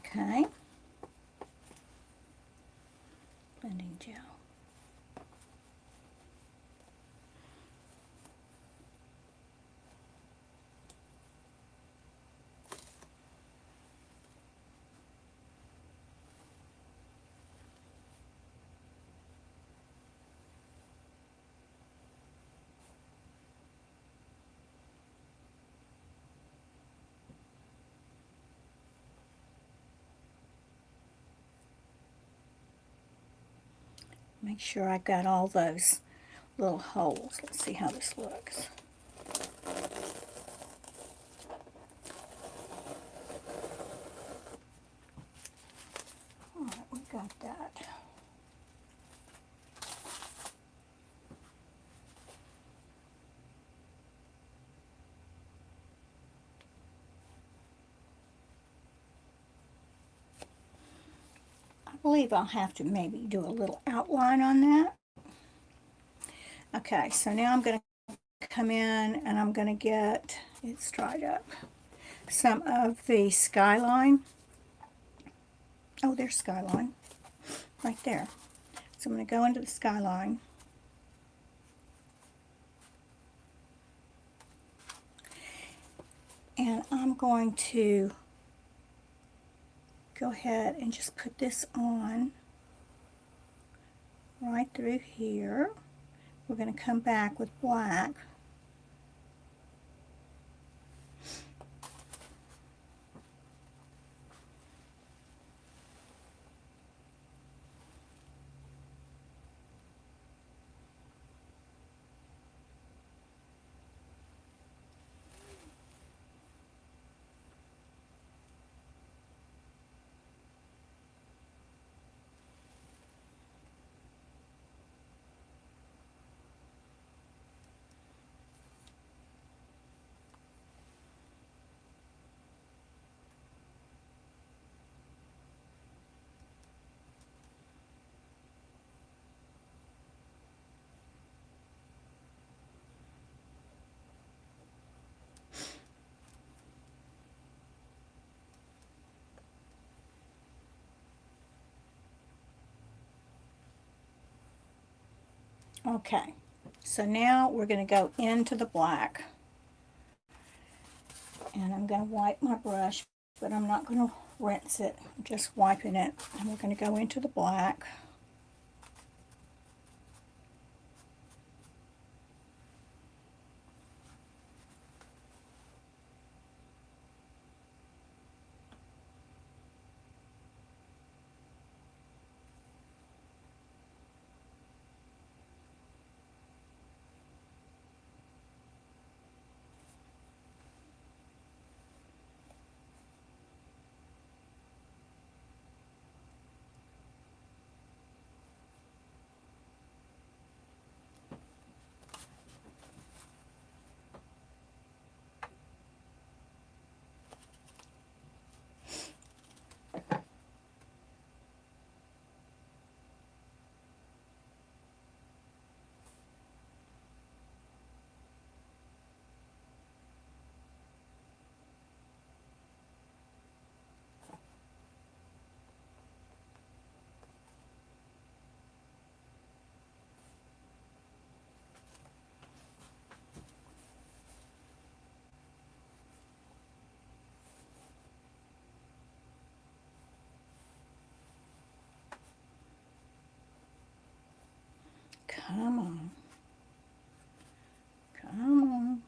Okay. Blending gel. Make sure I got all those little holes. Let's see how this looks. All right, we got that. I believe I'll have to maybe do a little outline on that. Okay, so now I'm going to come in and I'm going to get, it's dried up, some of the skyline. Oh, there's skyline right there. So I'm going to go into the skyline. And I'm going to go ahead and just put this on right through here. We're going to come back with black. Okay, so now we're going to go into the black. And I'm going to wipe my brush, but I'm not going to rinse it. I'm just wiping it. And we're going to go into the black. Come on. Come on.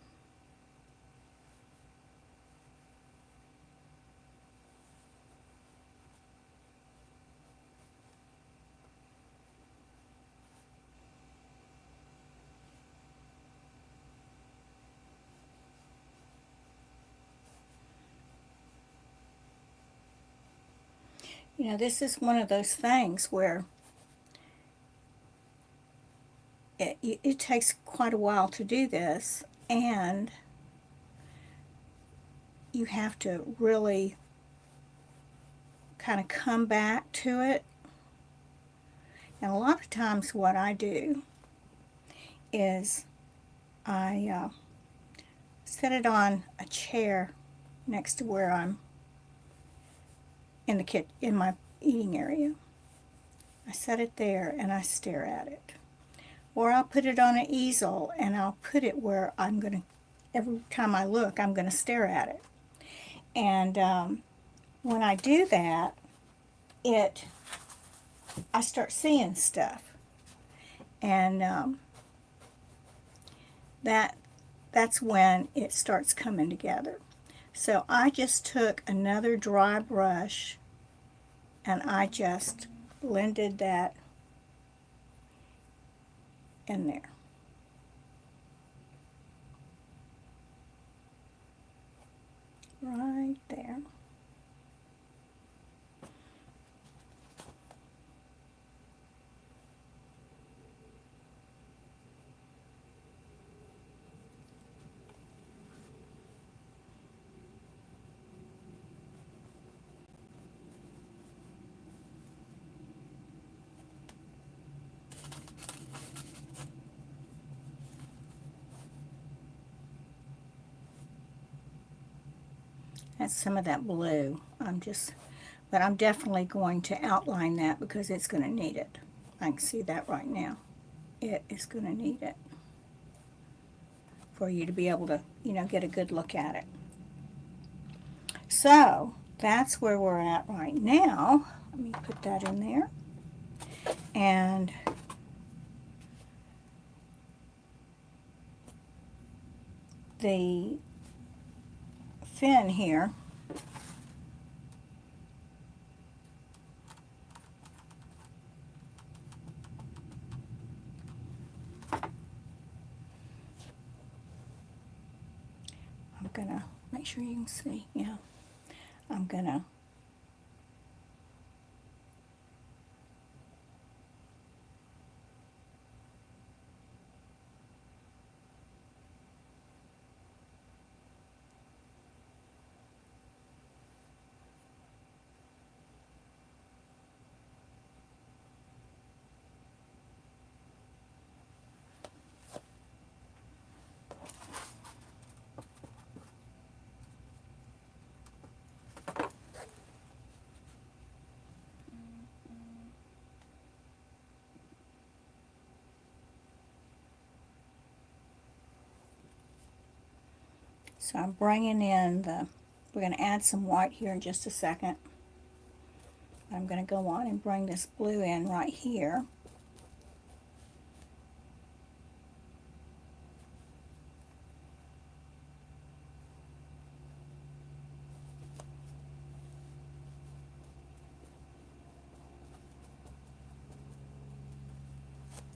You know, this is one of those things where it takes quite a while to do this, and you have to really kind of come back to it. And a lot of times what I do is I set it on a chair next to where I'm in the kitchen, in my eating area. I set it there and I stare at it. Or I'll put it on an easel and I'll put it where I'm going to, every time I look, I'm going to stare at it. And when I do that, I start seeing stuff. And that's when it starts coming together. So I just took another dry brush and I just blended that in there. Right there. That's some of that blue. But I'm definitely going to outline that because it's going to need it. I can see that right now. It is going to need it for you to be able to, get a good look at it. So that's where we're at right now. Let me put that in there. And the fin here, I'm gonna make sure you can see. Yeah, I'm gonna So I'm bringing in we're going to add some white here in just a second. I'm going to go on and bring this blue in right here.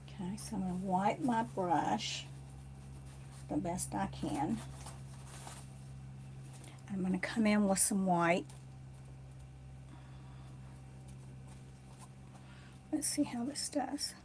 Okay, so I'm going to wipe my brush the best I can. I'm going to come in with some white. Let's see how this does.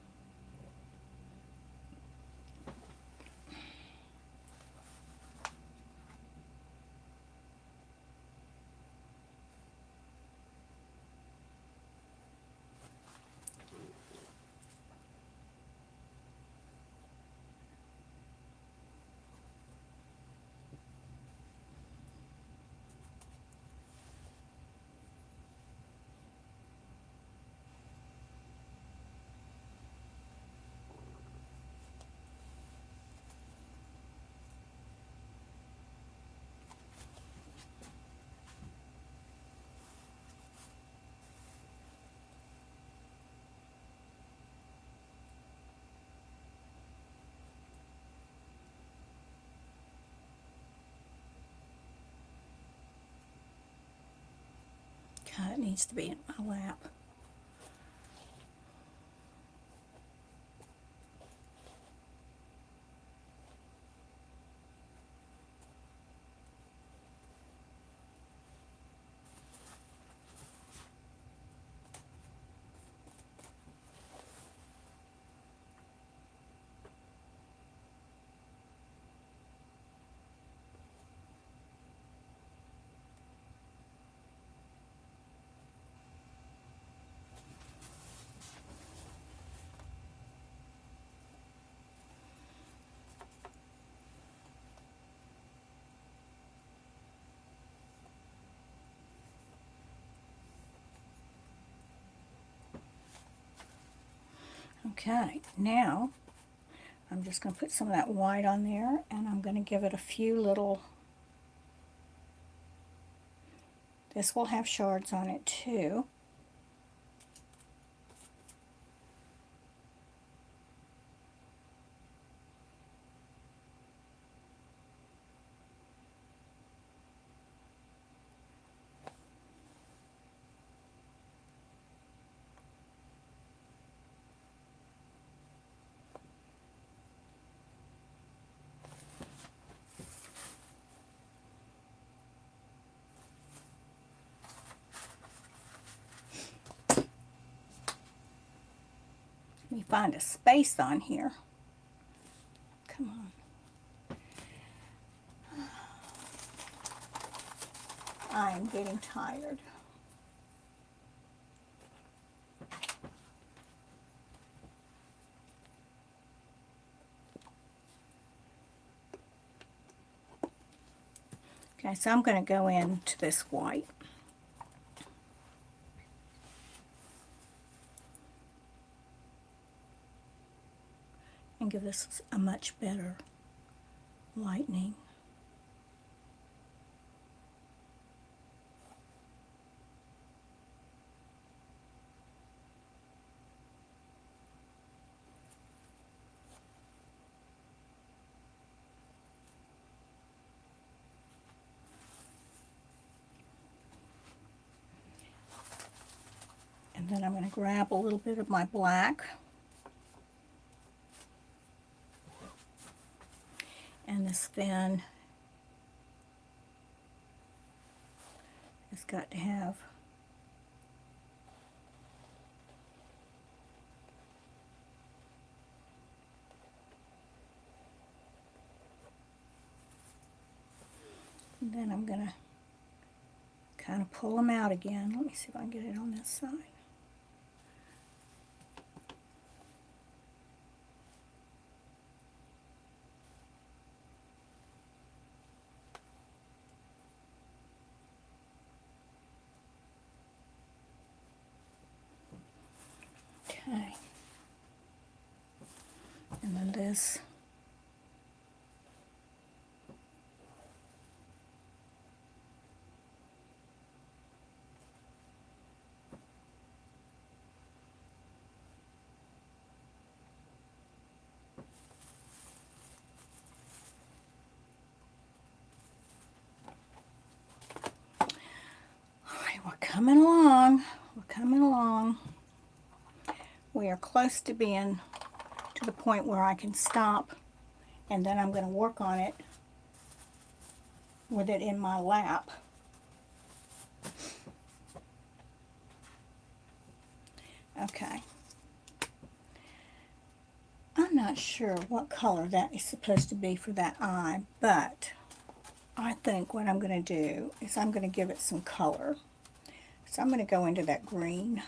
God, it needs to be in my lap. Okay, now I'm just going to put some of that white on there, and I'm going to give it a few little, this will have shards on it too. Let me find a space on here. Come on. I am getting tired. Okay, so I'm going to go into this white. And give this a much better lightening. And then I'm going to grab a little bit of my black. And this fin has got to have and then I'm going to kind of pull them out again. Let me see if I can get it on this side. Okay. And then this. We're coming along. We're coming along. We are close to being to the point where I can stop, and then I'm going to work on it with it in my lap. Okay. I'm not sure what color that is supposed to be for that eye, but I think what I'm going to do is I'm going to give it some color. So I'm going to go into that green.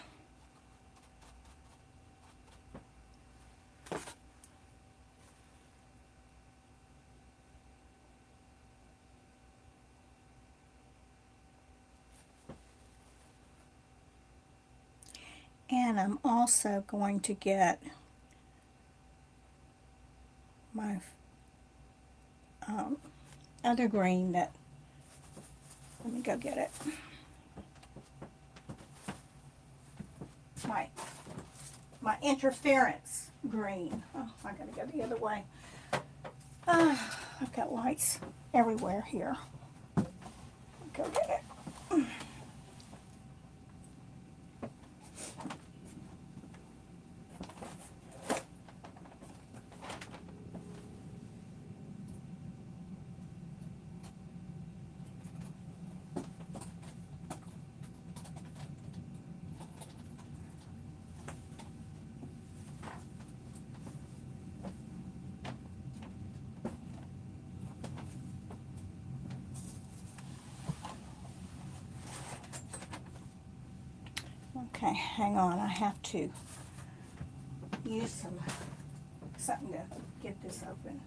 And I'm also going to get my other green that, let me go get it. My interference green. Oh, I gotta go the other way. I've got lights everywhere here. Go get it. Okay, hang on. I have to use something to get this open.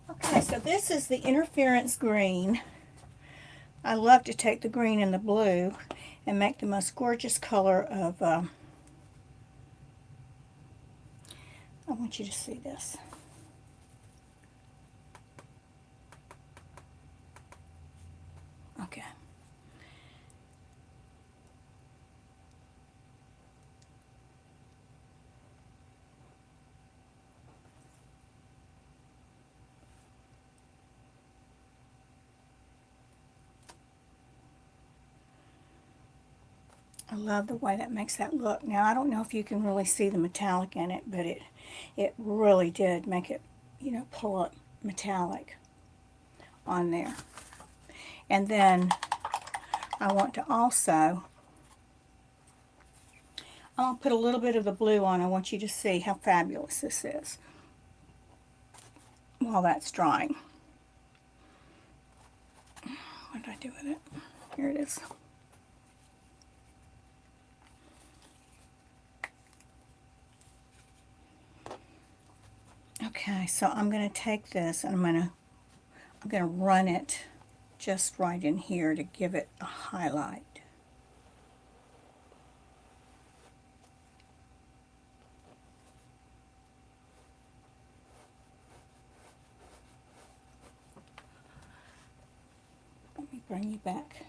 Okay, so this is the interference green. I love to take the green and the blue and make the most gorgeous color of, I want you to see this. Okay. I love the way that makes that look. Now, I don't know if you can really see the metallic in it, but it really did make it, you know, pull up metallic on there. And then I want to also, I'm going to put a little bit of the blue on. I want you to see how fabulous this is while that's drying. What did I do with it? Here it is. Okay, so I'm going to take this and I'm going to run it just right in here to give it a highlight. Let me bring you back.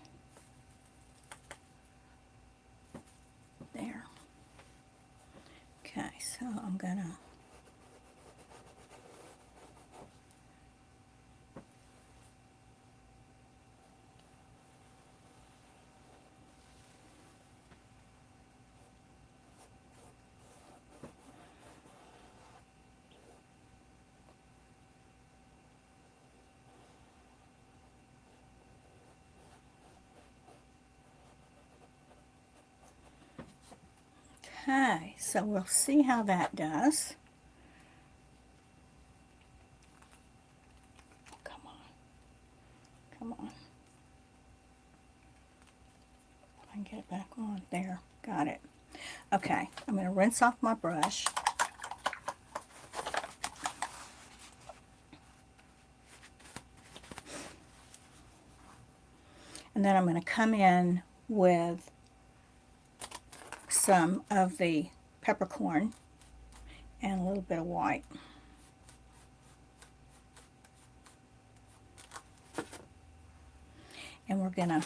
There. Okay, so I'm going to Okay, so we'll see how that does. Come on. Come on. I can get it back on. There. Got it. Okay, I'm going to rinse off my brush. And then I'm going to come in with some of the peppercorn and a little bit of white. And we're going to,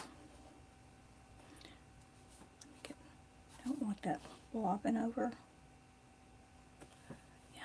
don't want that blobbing over. Yeah.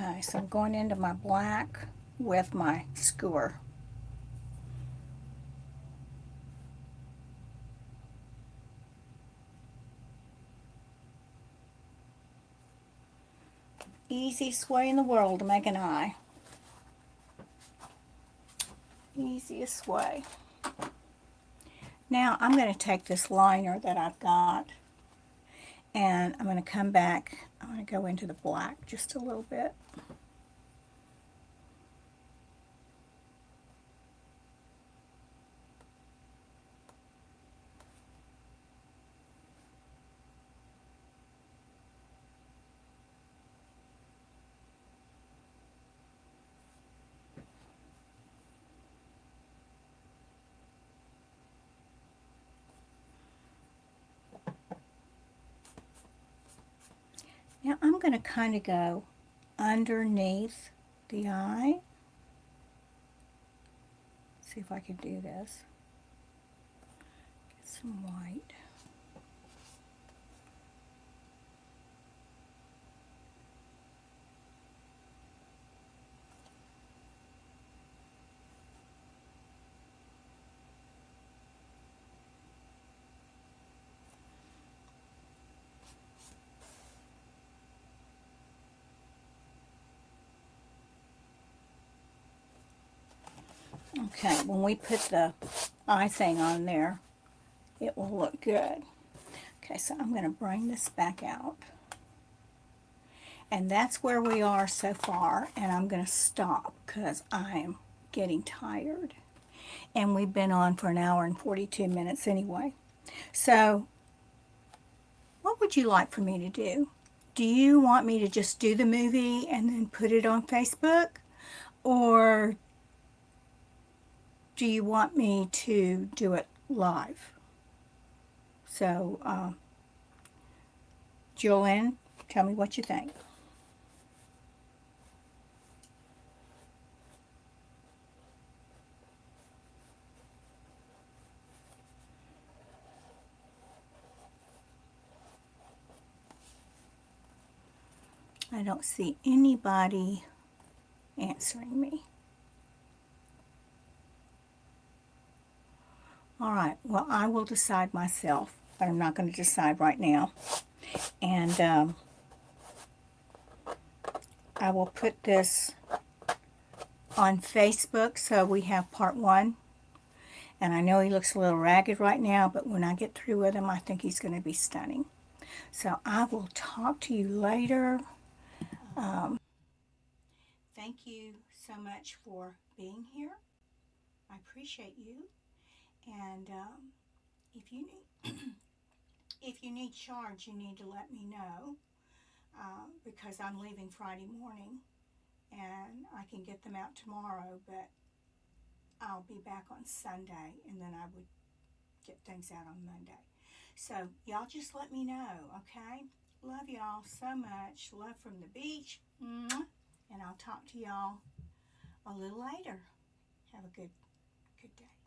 Okay, so I'm going into my black with my skewer. Easiest way in the world to make an eye. Easiest way. Now I'm going to take this liner that I've got and I'm going to come back. I'm going to go into the black just a little bit. Now I'm going to kind of go underneath the eye. See if I can do this. Get some white. Okay, when we put the eye thing on there, it will look good. Okay, so I'm going to bring this back out. And that's where we are so far, and I'm going to stop because I am getting tired. And we've been on for an hour and 42 minutes anyway. So, what would you like for me to do? Do you want me to just do the movie and then put it on Facebook? Or do you want me to do it live? So, Julian, tell me what you think. I don't see anybody answering me. All right, well, I will decide myself, but I'm not going to decide right now. And I will put this on Facebook, so we have part 1. And I know he looks a little ragged right now, but when I get through with him, I think he's going to be stunning. So I will talk to you later. Thank you so much for being here. I appreciate you. And if you need if you need charge, you need to let me know, because I'm leaving Friday morning, and I can get them out tomorrow, but I'll be back on Sunday, and then I would get things out on Monday. So y'all just let me know, okay? Love y'all so much. Love from the beach. And I'll talk to y'all a little later. Have a good day.